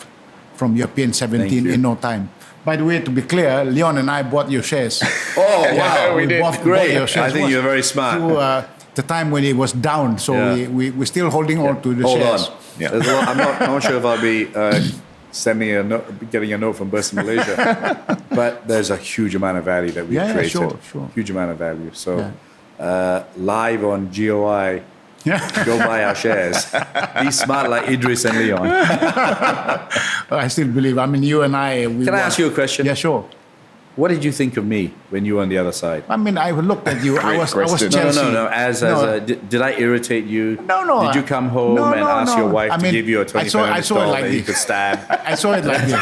from your PN17 in no time. By the way, to be clear, Leon and I bought your shares. Oh, wow, we did. Great. Your shares. I think you're very smart. Through the time when it was down, so we're still holding on to the shares. Hold on. I'm not sure if I'll be getting a note from Bursa Malaysia, but there's a huge amount of value that we've created. Sure. Huge amount of value. So live on GOI, go buy our shares. Be smart like Idris and Leon. I still believe. You and I. Can I ask you a question? Yeah, sure. What did you think of me when you were on the other side? I looked at you. I was Chelsea. No. Did I irritate you? No. Did you come home and ask your wife to give you a 25 doll that you could stab? I saw it like this.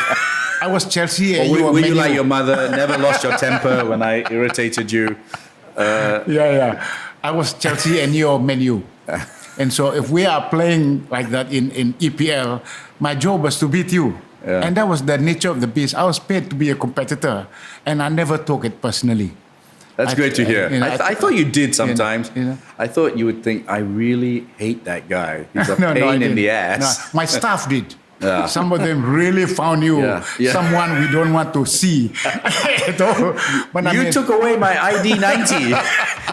I was Chelsea and were you like your mother, never lost your temper when I irritated you? I was Chelsea and you're Man U. And so if we are playing like that in EPL, my job was to beat you. And that was the nature of the beast. I was paid to be a competitor, and I never took it personally. That's great to hear. I thought you did sometimes. I thought you would think, I really hate that guy. He's a pain in the ass. No, my staff did. Some of them really found you someone we don't want to see. But you took away my ID 90.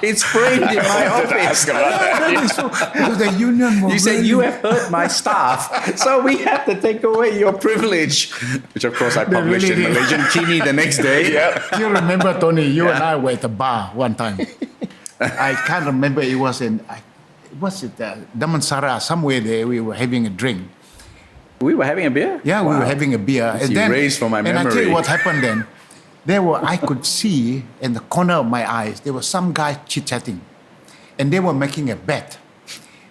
It's framed in my office. Because the union was said you have hurt my staff, so we have to take away your privilege. Which of course I published in Malaysian Kini the next day. You remember, Tony, you and I were at a bar one time. I can't remember, it was in Damansara, somewhere there, we were having a drink. We were having a beer? Yeah, we Wow. were having a beer. It's erased from my And I tell you memory. what happened then. I could see in the corner of my eyes, there was some guy chit-chatting. And they were making a bet.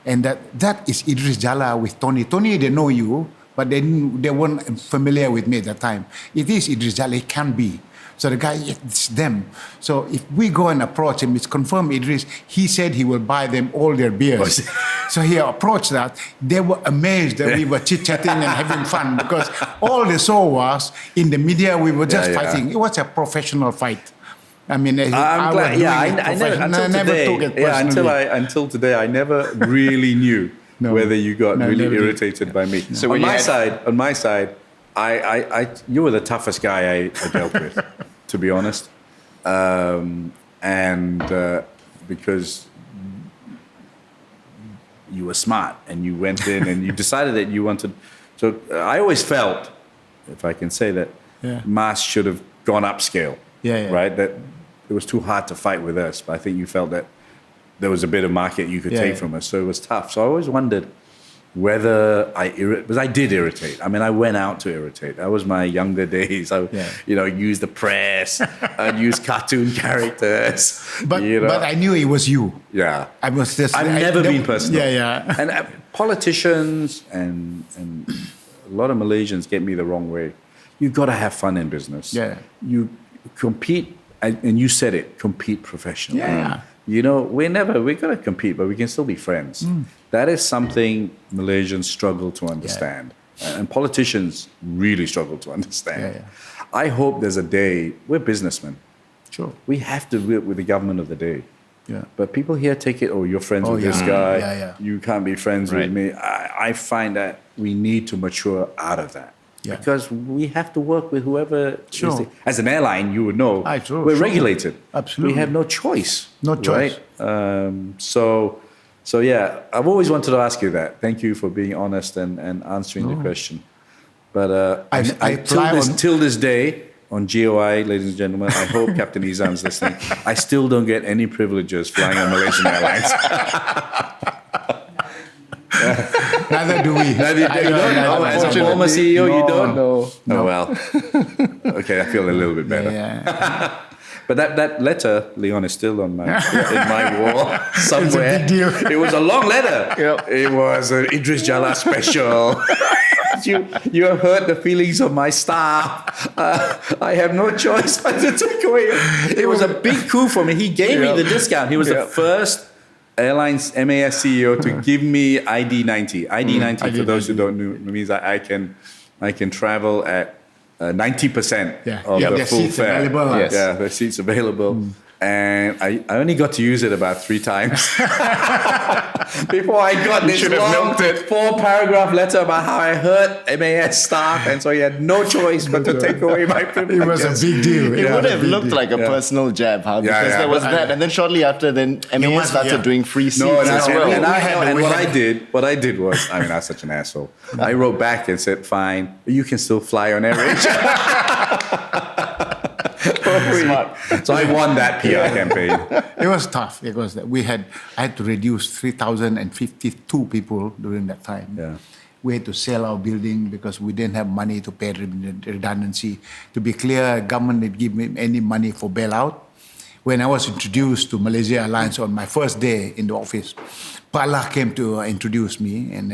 And that is Idris Jala with Tony. Tony, they know you, but they weren't familiar with me at that time. It is Idris Jala, it can be. So the guy, it's them. So if we go and approach him, it's confirmed Idris, he said he will buy them all their beers. So he approached that. They were amazed that we were chit-chatting and having fun because all they saw was, in the media, we were just fighting. It was a professional fight. I mean, I'm glad. Yeah, I never took it personally. until today, I never really knew whether you got really never did. irritated by me. So on when my side, you were the toughest guy I dealt with, to be honest, because you were smart and you went in and you decided that you wanted. So I always felt, if I can say that, Mas should have gone upscale. Right? That it was too hard to fight with us, but I think you felt that there was a bit of market you could take from us, so it was tough. So I always wondered whether because I did irritate. I mean, I went out to irritate. That was my younger days. I, used the press, I'd use cartoon characters. But I knew it was you. Yeah, I was just. I've never been personal. Yeah. And politicians and a lot of Malaysians get me the wrong way. You've got to have fun in business. Yeah. You compete, and you said it, compete professionally. Yeah. We're going to compete, but we can still be friends. That is something Malaysians struggle to understand. And politicians really struggle to understand. I hope there's a day, we're businessmen. Sure. We have to work with the government of the day. Yeah. But people here take it, you're friends with this guy. Yeah. You can't be friends with me. I find that we need to mature out of that. Yeah. Because we have to work with whoever. Sure. As an airline, you would know we're regulated. Absolutely. We have no choice. No choice. Right? So yeah, I've always wanted to ask you that. Thank you for being honest and answering the question. But till this day, on GOI, ladies and gentlemen, I hope Captain Izam's listening. I still don't get any privileges flying on Malaysian Airlines. Neither do we. You don't? As a former CEO, you don't? No. Oh, well. Okay, I feel a little bit better. Yeah. But that letter, Leon, is still on in my wall somewhere. It's a big deal. It was a long letter. It was an Idris Jala special. You have hurt the feelings of my staff. I have no choice but to take away. It was a big coup for me. He gave me the discount. He was the first airlines MAS CEO to give me ID90. ID90, for those who don't know, means that I can travel at 90% of the full fare. Yeah, the seats available. And I only got to use it about 3 times before I got this long 4-paragraph letter about how I hurt MAS staff, and so he had no choice but to take away my privileges. It was a big deal. It would have looked like a personal jab, huh? Because there was that, and then shortly after, then MAS started doing free seats as well. And what I did was, I mean, I was such an asshole. I wrote back and said, "Fine, you can still fly on AirAsia." So I won that PR campaign. It was tough because I had to reduce 3,052 people during that time. Yeah. We had to sell our building because we didn't have money to pay redundancy. To be clear, government didn't give me any money for bailout. When I was introduced to Malaysia Airlines on my first day in the office, Pala came to introduce me, and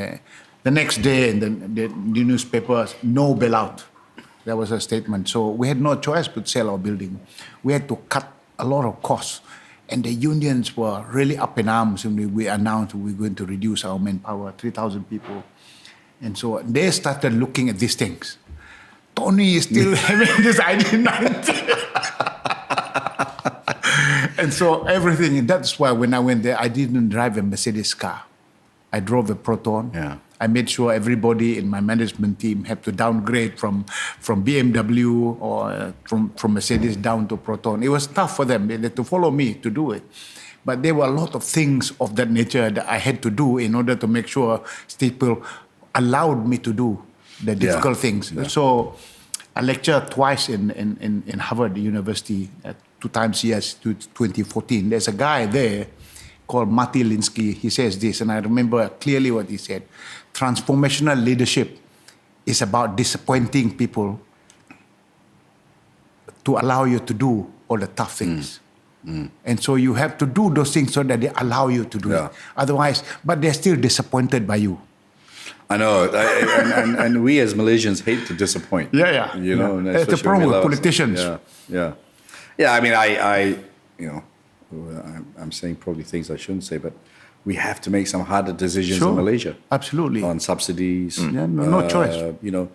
the next day in the newspapers, no bailout. That was a statement. So we had no choice but sell our building. We had to cut a lot of costs. And the unions were really up in arms when we announced we were going to reduce our manpower, 3,000 people. And so they started looking at these things. Tony is still having this ID90. And so everything, and that's why when I went there, I didn't drive a Mercedes car. I drove a Proton. Yeah. I made sure everybody in my management team had to downgrade from BMW or from Mercedes down to Proton. It was tough for them. They had to follow me to do it. But there were a lot of things of that nature that I had to do in order to make sure people allowed me to do the difficult things. Yeah. So I lectured twice in Harvard University, 2 times years to 2014. There's a guy there called Matti Linsky. He says this, and I remember clearly what he said. Transformational leadership is about disappointing people to allow you to do all the tough things. And so you have to do those things so that they allow you to do it. Otherwise, but they're still disappointed by you. I know, and we as Malaysians hate to disappoint. You know, and It's the especially problem when with we love politicians. Yeah. I mean, I you know, I'm saying probably things I shouldn't say, but we have to make some harder decisions in Malaysia. Absolutely. On subsidies. No choice. You know,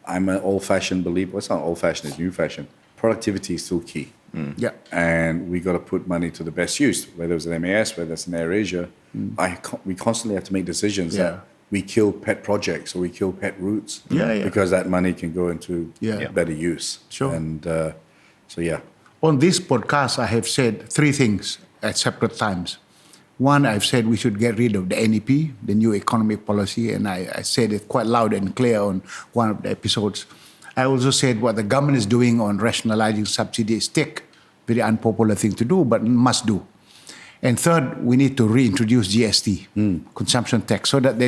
I'm an old-fashioned believer. Well, it's not old-fashioned; it's new-fashioned. Productivity is still key. And we got to put money to the best use, whether it's an MAS, whether it's an AirAsia. We constantly have to make decisions that we kill pet projects or we kill pet routes because that money can go into better use. And On this podcast, I have said 3 things at separate times. One, I've said we should get rid of the NEP, the new economic policy, and I said it quite loud and clear on one of the episodes. I also said what the government is doing on rationalizing subsidies, very unpopular thing to do, but must do. And third, we need to reintroduce GST, consumption tax, so that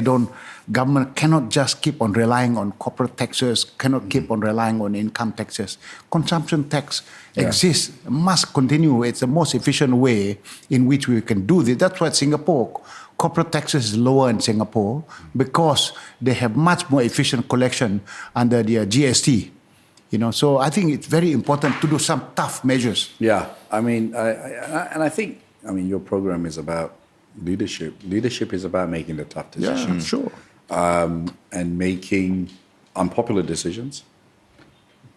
government cannot just keep on relying on corporate taxes, cannot keep on relying on income taxes. Consumption tax exists, must continue. It's the most efficient way in which we can do this. That's why Singapore, corporate taxes is lower in Singapore because they have much more efficient collection under their GST. You know, so I think it's very important to do some tough measures. Yeah, I mean, I think, your program is about leadership. Leadership is about making the tough decisions. And making unpopular decisions,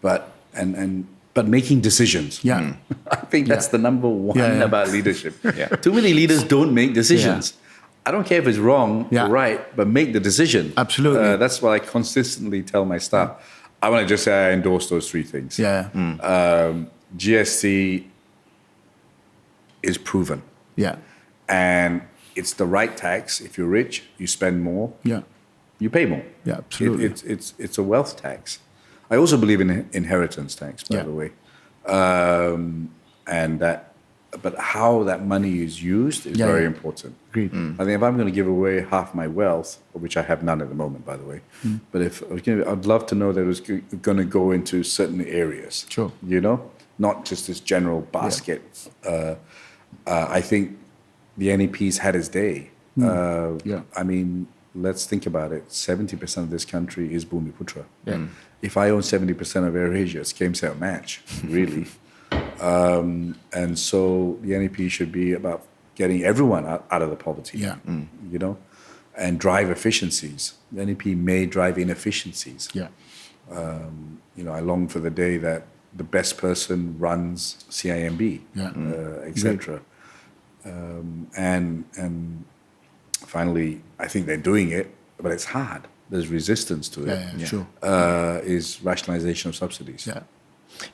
but making decisions. I think that's the number one about leadership. Too many leaders don't make decisions. I don't care if it's wrong or right, but make the decision. Absolutely. That's what I consistently tell my staff. I want to just say I endorse those 3 things. GST is proven. And it's the right tax. If you're rich, you spend more. You pay more. Absolutely. It's a wealth tax. I also believe in inheritance tax, by the way. But how that money is used is very important. Agreed. I think if I'm going to give away half my wealth, which I have none at the moment, by the way, but if I'd love to know that it was going to go into certain areas. You know, not just this general basket. I think the NEP's had its day. I mean, let's think about it. 70% of this country is Bumiputra. If I own 70% of AirAsia, it's game, set, match, really. And so the NEP should be about getting everyone out of the poverty, you know, and drive efficiencies. The NEP may drive inefficiencies. You know, I long for the day that the best person runs CIMB, etc. And finally, I think they're doing it, but it's hard. There's resistance to it. Is rationalization of subsidies.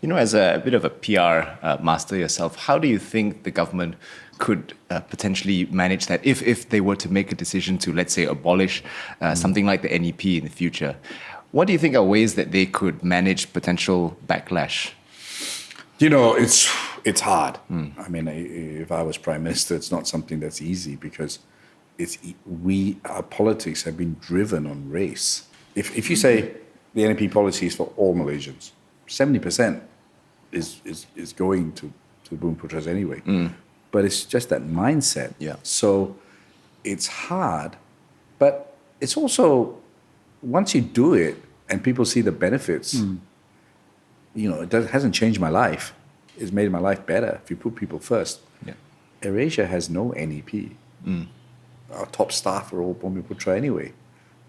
You know, as a bit of a PR master yourself, how do you think the government could potentially manage that if they were to make a decision to, let's say, abolish something like the NEP in the future? What do you think are ways that they could manage potential backlash? You know, it's hard. I mean, if I was Prime Minister, it's not something that's easy because our politics have been driven on race. If you say the NEP policy is for all Malaysians, 70% is going to Bumputras anyway. But it's just that mindset. So it's hard, but it's also, once you do it and people see the benefits, you know, it hasn't changed my life. It's made my life better if you put people first. AirAsia has no NEP. Our top staff are all Bumiputra anyway.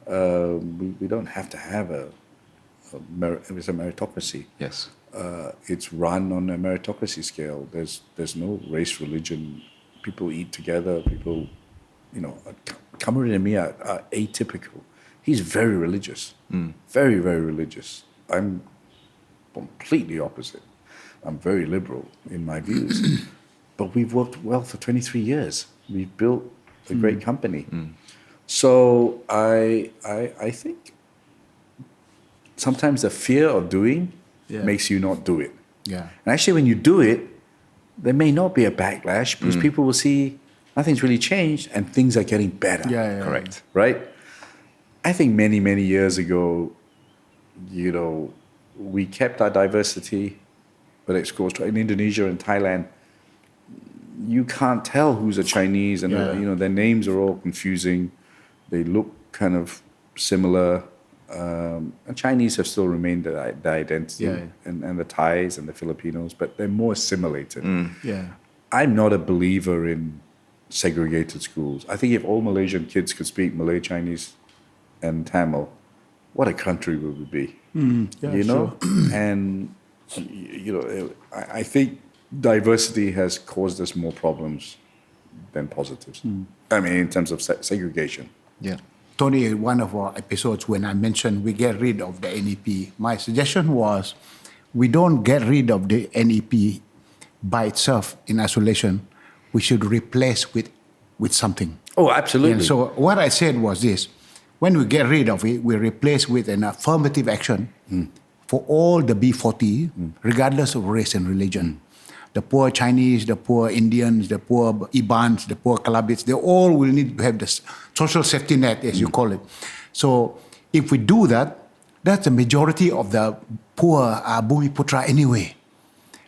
We don't have to have it's a meritocracy. It's run on a meritocracy scale. There's no race, religion. People eat together. People, you know, Kamarudin and me are atypical. He's very religious, very, very religious. I'm completely opposite. I'm very liberal in my views. But we've worked well for 23 years. We've built a great company. So I think sometimes the fear of doing makes you not do it. And actually, when you do it, there may not be a backlash because people will see nothing's really changed and things are getting better. Correct. Right? I think many, many years ago, we kept our diversity, but exposed in Indonesia and Thailand, you can't tell who's a Chinese, and their names are all confusing. They look kind of similar. And Chinese have still remained their identity, and the Thais and the Filipinos, but they're more assimilated. I'm not a believer in segregated schools. I think if all Malaysian kids could speak Malay, Chinese, and Tamil, what a country would we be? And I think diversity has caused us more problems than positives. I mean, in terms of segregation. Yeah. Tony, one of our episodes when I mentioned we get rid of the NEP, my suggestion was we don't get rid of the NEP by itself in isolation. We should replace with something. Oh, absolutely. And so what I said was this: when we get rid of it, we replace with an affirmative action for all the B40, regardless of race and religion. The poor Chinese, the poor Indians, the poor Ibans, the poor Kalabits, they all will need to have the social safety net, as you call it. So if we do that, that's the majority of the poor Bumiputra anyway.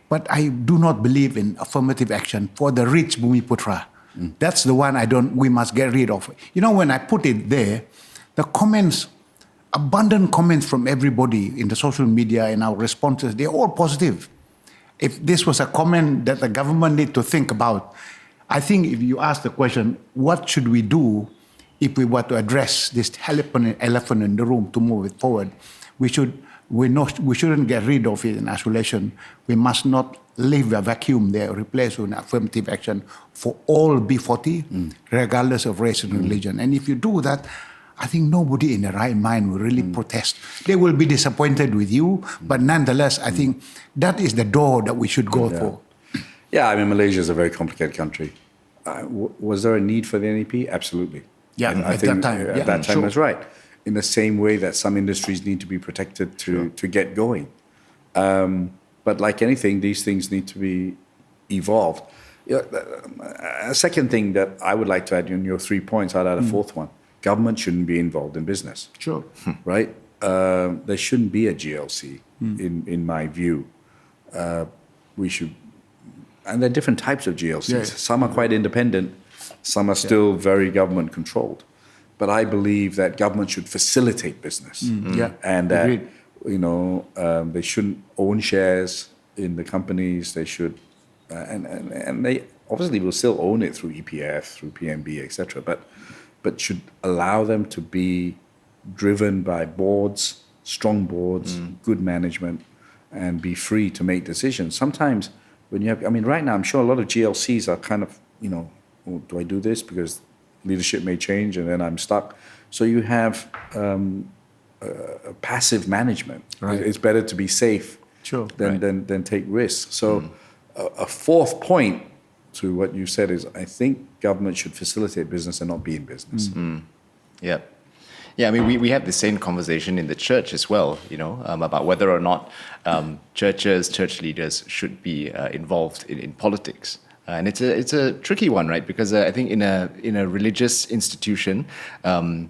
But I do not believe in affirmative action for the rich Bumiputra. That's the one we must get rid of. When I put it there, the comments, abundant comments from everybody in the social media and our responses, they're all positive. If this was a comment that the government need to think about, I think if you ask the question, what should we do if we were to address this elephant in the room to move it forward, we shouldn't get rid of it in isolation. We must not leave a vacuum there, replace with an affirmative action for all B40, regardless of race and religion. And if you do that, I think nobody in their right mind will really protest. They will be disappointed with you, but nonetheless, I think that is the door that we should go for. Yeah, I mean, Malaysia is a very complicated country. Was there a need for the NEP? Absolutely. Yeah, and I think at that time was right. In the same way that some industries need to be protected to get going. But like anything, these things need to be evolved. A second thing that I would like to add in your 3 points, I'd add a fourth one. Government shouldn't be involved in business. Sure. Right? There shouldn't be a GLC, in my view. We should, and there are different types of GLCs. Yeah. Some are quite independent, some are still very government controlled. But I believe that government should facilitate business. And that, they shouldn't own shares in the companies. They should, and they obviously will still own it through EPF, through PMB, etc. But should allow them to be driven by boards, strong boards, good management, and be free to make decisions. Sometimes when you have, right now I'm sure a lot of GLCs are kind of, oh, do I do this because leadership may change and then I'm stuck. So you have a passive management. Right. It's better to be safe than take risks. So a fourth point to what you said is, I think government should facilitate business and not be in business. Yeah. Yeah, I mean, we have the same conversation in the church as well, about whether or not church leaders should be involved in politics. And it's a tricky one, right? Because I think in a religious institution, call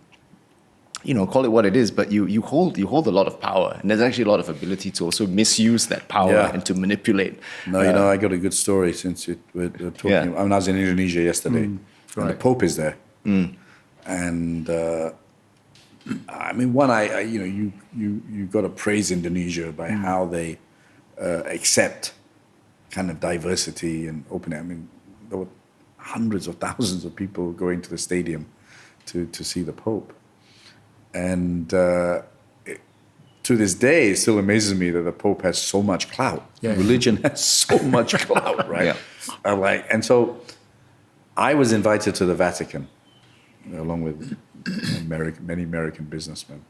it what it is, but you hold a lot of power, and there's actually a lot of ability to also misuse that power and to manipulate. No, I got a good story since we're talking. I was in Indonesia yesterday, and the Pope is there, and you got to praise Indonesia by how they accept kind of diversity and openness. I mean, there were hundreds of thousands of people going to the stadium to see the Pope. And to this day, it still amazes me that the Pope has so much clout. Religion has so much clout, right? And so I was invited to the Vatican, along with many American businessmen.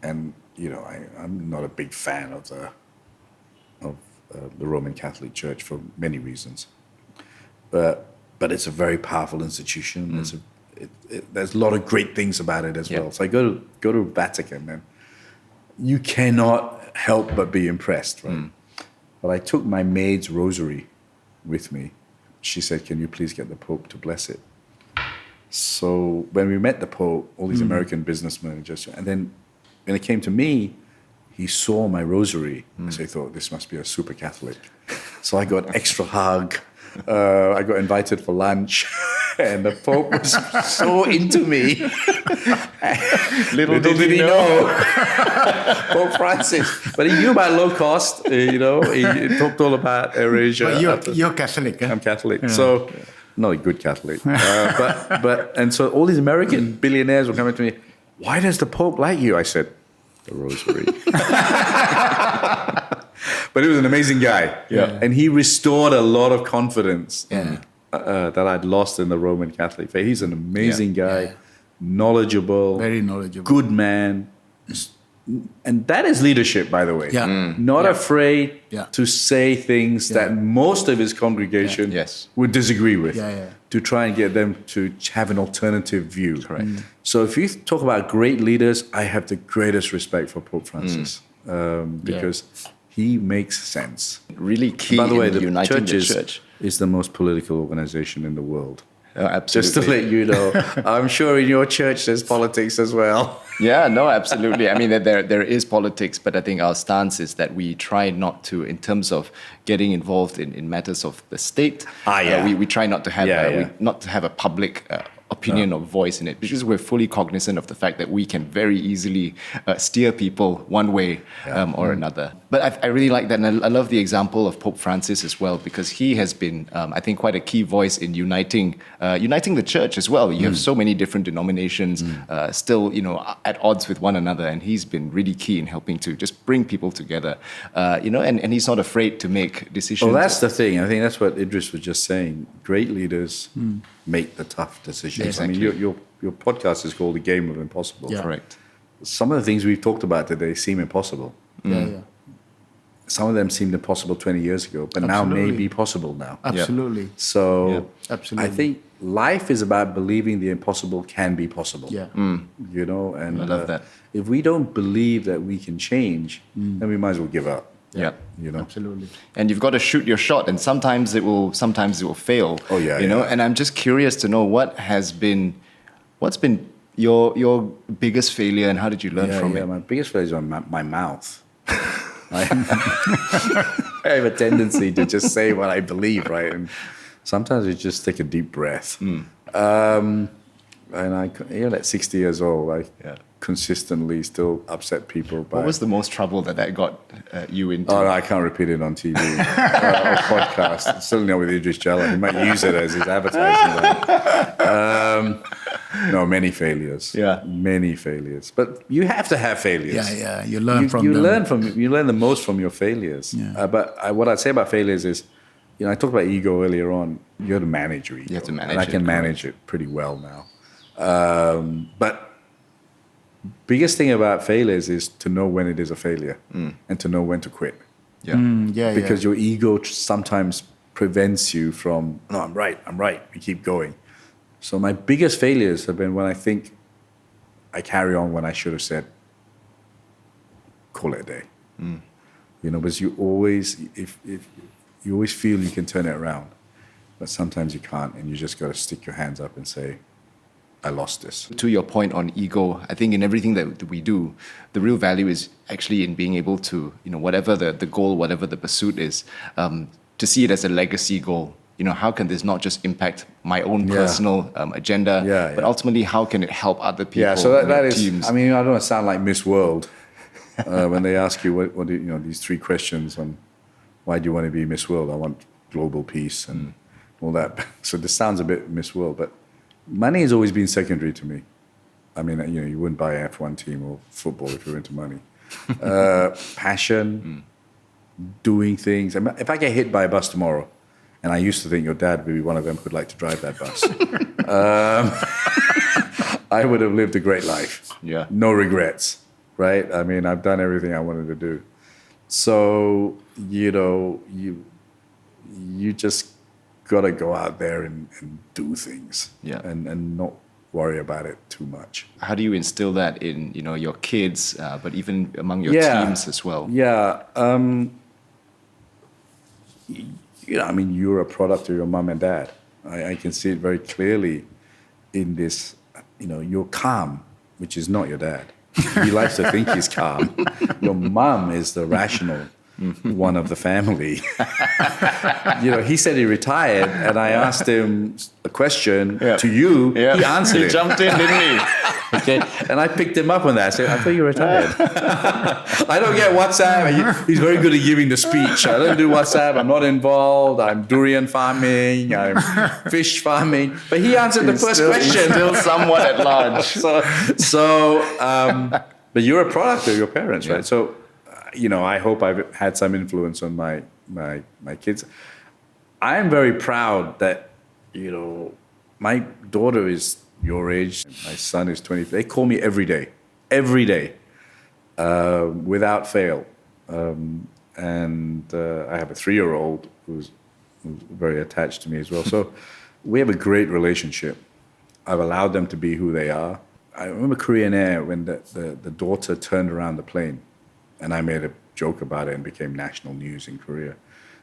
And, I'm not a big fan of the Roman Catholic Church for many reasons. But it's a very powerful institution. There's a lot of great things about it as well. So I go to Vatican, and you cannot help but be impressed, right? But I took my maid's rosary with me. She said, "Can you please get the Pope to bless it?" So when we met the Pope, all these American businessmen and then when it came to me, he saw my rosary. So he thought, this must be a super Catholic. So I got extra hug. I got invited for lunch. And the Pope was so into me. Little did he know. Pope Francis. But he knew about low cost, he talked all about AirAsia. But you're Catholic, eh? I'm Catholic. So, not a good Catholic. And so all these American billionaires were coming to me, why does the Pope like you? I said, the rosary. But he was an amazing guy. Yeah. And he restored a lot of confidence that I'd lost in the Roman Catholic faith. He's an amazing guy, knowledgeable, Very knowledgeable. good man. And that is leadership, by the way. Yeah. Not afraid Yeah. to say things that most of his congregation Yes. would disagree with. Yeah. To try and get them to have an alternative view. Correct. So if you talk about great leaders, I have the greatest respect for Pope Francis because he makes sense. Really key By the way, in the uniting church the church. is the most political organization in the world. Oh, absolutely. Just to let you know, I'm sure in your church there's politics as well. Yeah, no, absolutely. I mean, there is politics, but I think our stance is that we try not to, in terms of getting involved in matters of the state. We try not to have not to have a public opinion or voice in it, because we're fully cognizant of the fact that we can very easily steer people one way or another. But I really like that, and I love the example of Pope Francis as well, because he has been, I think, quite a key voice in uniting the church as well. You have so many different denominations still, at odds with one another, and he's been really key in helping to just bring people together, and he's not afraid to make decisions. Well, that's the thing. I think that's what Idris was just saying. Great leaders make the tough decisions. Exactly. I mean, your podcast is called The Game of Impossible. Yeah. Correct. Some of the things we've talked about today seem impossible. Yeah. Some of them seemed impossible 20 years ago, but now may be possible now. Absolutely. So Absolutely. I think life is about believing the impossible can be possible. Yeah. And I love that. if we don't believe that we can change, then we might as well give up. Yeah. Absolutely. And you've got to shoot your shot, and sometimes it will fail. Oh, yeah, And I'm just curious to know what's been your biggest failure, and how did you learn from it? My biggest failure is on my mouth. I have a tendency to just say what I believe, right? And sometimes I just take a deep breath. And at 60 years old, I consistently still upset people. What was the most trouble that got you into? Oh, I can't repeat it on TV or podcast. Certainly not with Idris Jala. He might use it as his advertising. No, many failures. Yeah. Many failures. But you have to have failures. Yeah. You learn from you them. You learn the most from your failures. Yeah. What I'd say about failures is, I talked about ego earlier on. You have to manage your ego. You have to manage and I it, can manage it pretty well now. But biggest thing about failures is to know when it is a failure and to know when to quit. Because your ego sometimes prevents you from, no, I'm right, you keep going. So my biggest failures have been when I think I carry on when I should have said, call it a day. Because you always, if you always feel you can turn it around, but sometimes you can't, and you just got to stick your hands up and say, I lost this. To your point on ego, I think in everything that we do, the real value is actually in being able to, whatever the goal, whatever the pursuit is, to see it as a legacy goal. How can this not just impact my own personal agenda, but ultimately how can it help other people? Yeah, so that is, teams? I mean, I don't want to sound like Miss World when they ask you, what do these three questions on why do you want to be Miss World? I want global peace and all that. So this sounds a bit Miss World, but money has always been secondary to me. I mean, you wouldn't buy an F1 team or football if you were into money. Passion, doing things. If I get hit by a bus tomorrow, and I used to think your dad would be one of them who'd like to drive that bus, I would have lived a great life. Yeah. No regrets, right? I mean, I've done everything I wanted to do. So, you just got to go out there and do things and not worry about it too much. How do you instill that in your kids, but even among your teams as well? Yeah. You're a product of your mom and dad. I can see it very clearly in this, you're calm, which is not your dad. He likes to think he's calm. Your mum is the rational one of the family. He said he retired, and I asked him a question to you. Yeah. He answered it. He jumped in, didn't he? Okay, and I picked him up on that. I said, I thought you retired. I don't get WhatsApp. He's very good at giving the speech. I don't do WhatsApp. I'm not involved. I'm durian farming. I'm fish farming. But he answered the first question. He's still somewhat at large. But you're a product of your parents, right? So, I hope I've had some influence on my kids. I am very proud that, my daughter is your age. My son is 20. They call me every day, without fail. And I have a 3-year-old who's very attached to me as well. So we have a great relationship. I've allowed them to be who they are. I remember Korean Air when the daughter turned around the plane, and I made a joke about it and became national news in Korea.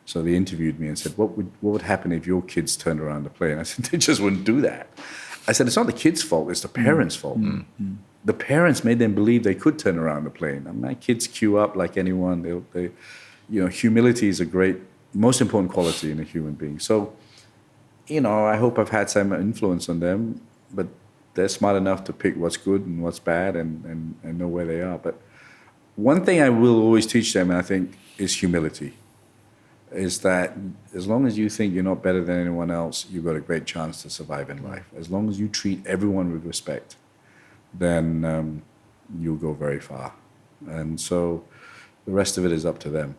So they interviewed me and said, what would happen if your kids turned around the plane? I said, they just wouldn't do that. I said, it's not the kids' fault, it's the parents' fault. Mm-hmm. The parents made them believe they could turn around the plane. And my kids queue up like anyone. Humility is a great, most important quality in a human being. So, I hope I've had some influence on them, but they're smart enough to pick what's good and what's bad and know where they are. But one thing I will always teach them, and I think, is humility. Is that as long as you think you're not better than anyone else, you've got a great chance to survive in life. As long as you treat everyone with respect, then you'll go very far. And so the rest of it is up to them.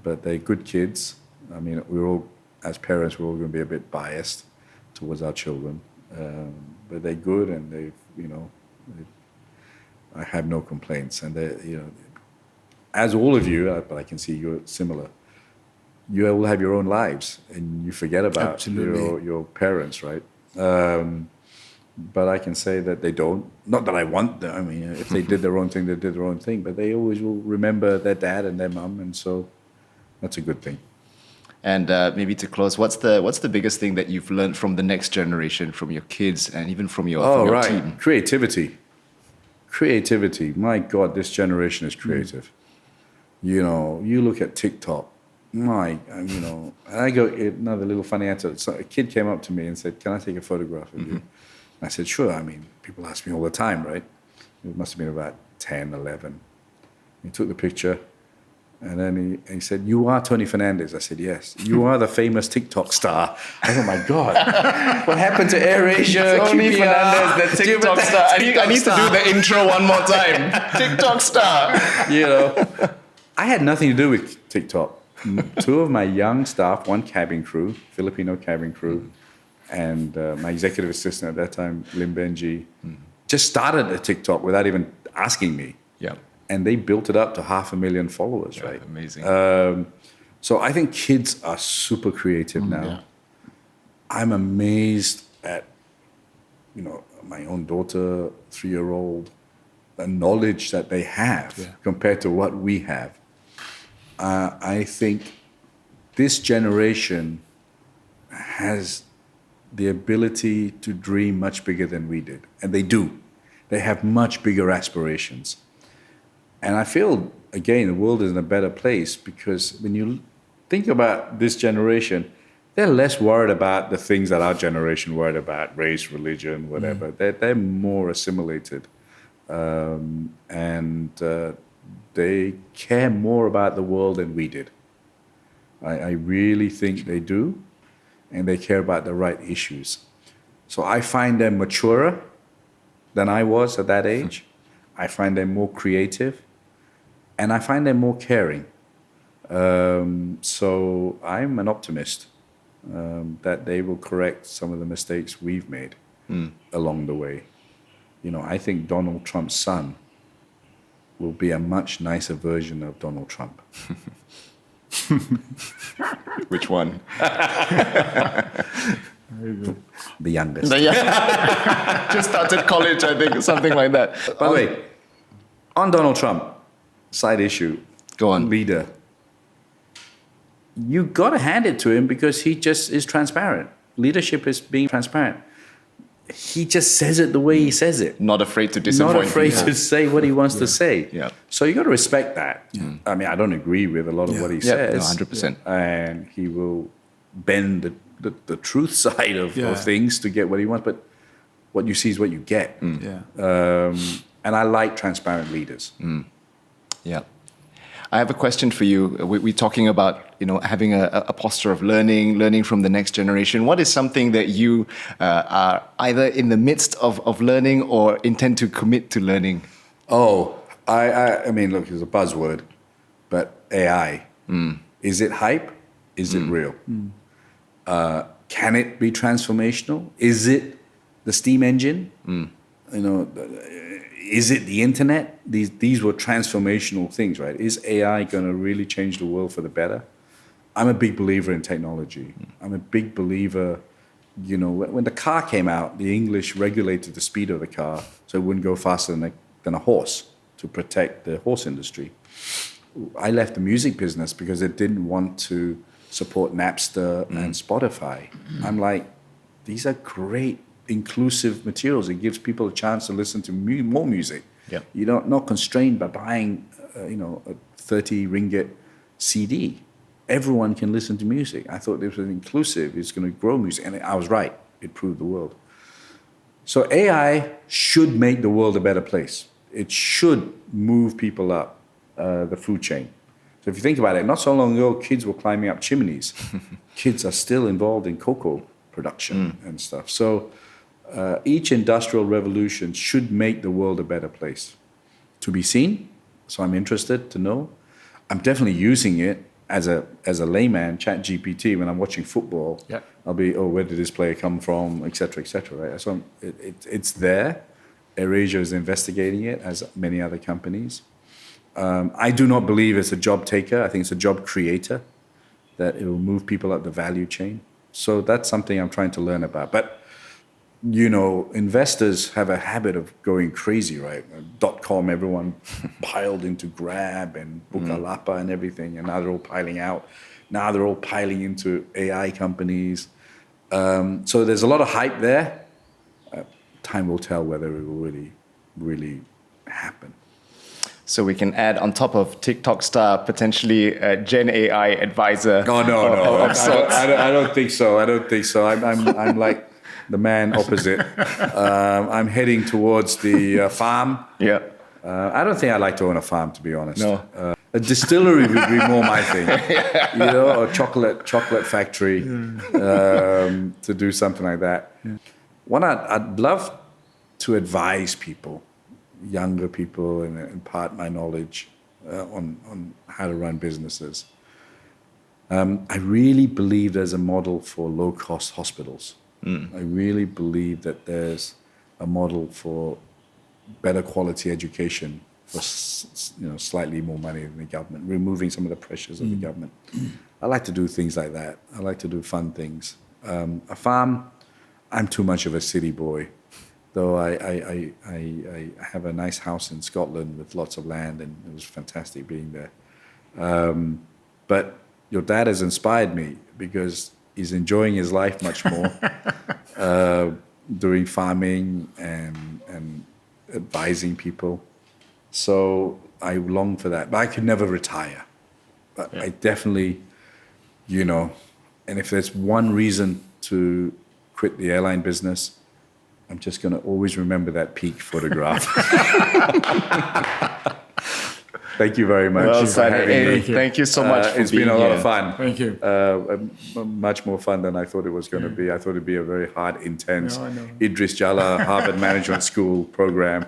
But they're good kids. I mean, as parents, we're all going to be a bit biased towards our children. But they're good, and I have no complaints. And as all of you, but I can see you're similar. You all have your own lives, and you forget about your parents, right? But I can say that they don't. Not that I want them. I mean, if they did their own thing, they did their own thing. But they always will remember their dad and their mum, and so that's a good thing. And maybe to close, what's the biggest thing that you've learned from the next generation, from your kids, and even from your team? Creativity. My God, this generation is creative. You look at TikTok. And I go, another little funny answer. So a kid came up to me and said, can I take a photograph of you? I said, sure. I mean, people ask me all the time, right? It must have been about 10, 11. He took the picture, and then he said, you are Tony Fernandes. I said, yes. You are the famous TikTok star. I thought, oh my God. What happened to AirAsia? Tony Fernandes, the TikTok star. I need to do the intro one more time. TikTok star. I had nothing to do with TikTok. 2 of my young staff, 1 cabin crew, Filipino cabin crew, and my executive assistant at that time, Lim Benji, just started a TikTok without even asking me. Yeah. And they built it up to 500,000 followers, right? Amazing. So I think kids are super creative now. Yeah. I'm amazed at, my own daughter, 3-year-old, the knowledge that they have compared to what we have. I think this generation has the ability to dream much bigger than we did. And they do. They have much bigger aspirations. And I feel, again, the world is in a better place because when you think about this generation, they're less worried about the things that our generation worried about, race, religion, whatever. They're more assimilated. They care more about the world than we did. I really think they do, and they care about the right issues. So I find them maturer than I was at that age. I find them more creative, and I find them more caring. So I'm an optimist that they will correct some of the mistakes we've made along the way. I think Donald Trump's son will be a much nicer version of Donald Trump. Which one? The youngest. Just started college, I think, something like that. By the way, on Donald Trump, side issue. Go on. Leader. You got to hand it to him because he just is transparent. Leadership is being transparent. he just says it the way he says it. Not afraid to disappoint. Not afraid people. to say what he wants to say. Yeah. So you got to respect that. I mean, I don't agree with a lot of what he says. 100%. And he will bend the truth side of things to get what he wants. But what you see is what you get. And I like transparent leaders. Yeah. I have a question for you. We're talking about, having a posture of learning from the next generation. What is something that you are either in the midst of learning or intend to commit to learning? Oh, I mean, look, it's a buzzword, but AI. Is it hype? Is it real? Can it be transformational? Is it the steam engine? Is it the internet? These were transformational things, right? Is AI going to really change the world for the better? I'm a big believer in technology. I'm a big believer, when the car came out, the English regulated the speed of the car so it wouldn't go faster than a horse to protect the horse industry. I left the music business because it didn't want to support Napster and Spotify. I'm like, these are great inclusive materials. It gives people a chance to listen to more music. Yeah. You're not constrained by buying, a 30 ringgit CD. Everyone can listen to music. I thought this was inclusive. It's going to grow music. And I was right. It proved the world. So AI should make the world a better place. It should move people up the food chain. So if you think about it, not so long ago, kids were climbing up chimneys. Kids are still involved in cocoa production and stuff. So each industrial revolution should make the world a better place. To be seen, so I'm interested to know. I'm definitely using it as a layman, ChatGPT, when I'm watching football. Yeah. I'll be, where did this player come from, et cetera, right? So it's there. AirAsia is investigating it, as many other companies. I do not believe it's a job taker. I think it's a job creator, that it will move people up the value chain. So that's something I'm trying to learn about. But, investors have a habit of going crazy, right? .com, everyone piled into Grab and Bukalapak and everything, and now they're all piling out. Now they're all piling into AI companies. So there's a lot of hype there. Time will tell whether it will really, really happen. So we can add on top of TikTok star, potentially a Gen AI advisor. Oh, no. I don't think so. I'm like the man opposite. I'm heading towards the farm. Yeah. I don't think I'd like to own a farm, to be honest. No. A distillery would be more my thing. Or a chocolate factory to do something like that. Yeah. I'd love to advise people, younger people, and impart my knowledge on how to run businesses. I really believe there's a model for low-cost hospitals. I really believe that there's a model for better quality education for slightly more money than the government, removing some of the pressures of the government. I like to do things like that. I like to do fun things. A farm, I'm too much of a city boy. Though I have a nice house in Scotland with lots of land, and it was fantastic being there. But your dad has inspired me because he's enjoying his life much more, doing farming and advising people. So I long for that. But I could never retire. But I definitely, and if there's one reason to quit the airline business, I'm just going to always remember that peak photograph. Thank you very much. Well said. Thank you so much for it's being been a lot here. of fun. Thank you. Much more fun than I thought it was going to be. I thought it'd be a very hard, intense Idris Jala Harvard Management School program.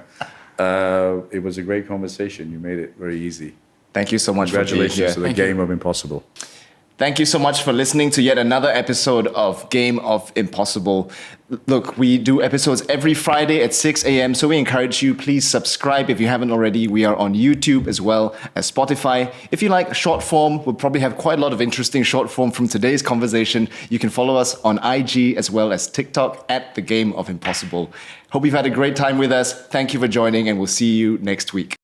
It was a great conversation. You made it very easy. Thank you so much for being here. Congratulations to the Game of Impossible. Thank you so much for listening to yet another episode of Game of Impossible. Look, we do episodes every Friday at 6 a.m. So we encourage you, please subscribe if you haven't already. We are on YouTube as well as Spotify. If you like short form, we'll probably have quite a lot of interesting short form from today's conversation. You can follow us on IG as well as TikTok at The Game of Impossible. Hope you've had a great time with us. Thank you for joining, and we'll see you next week.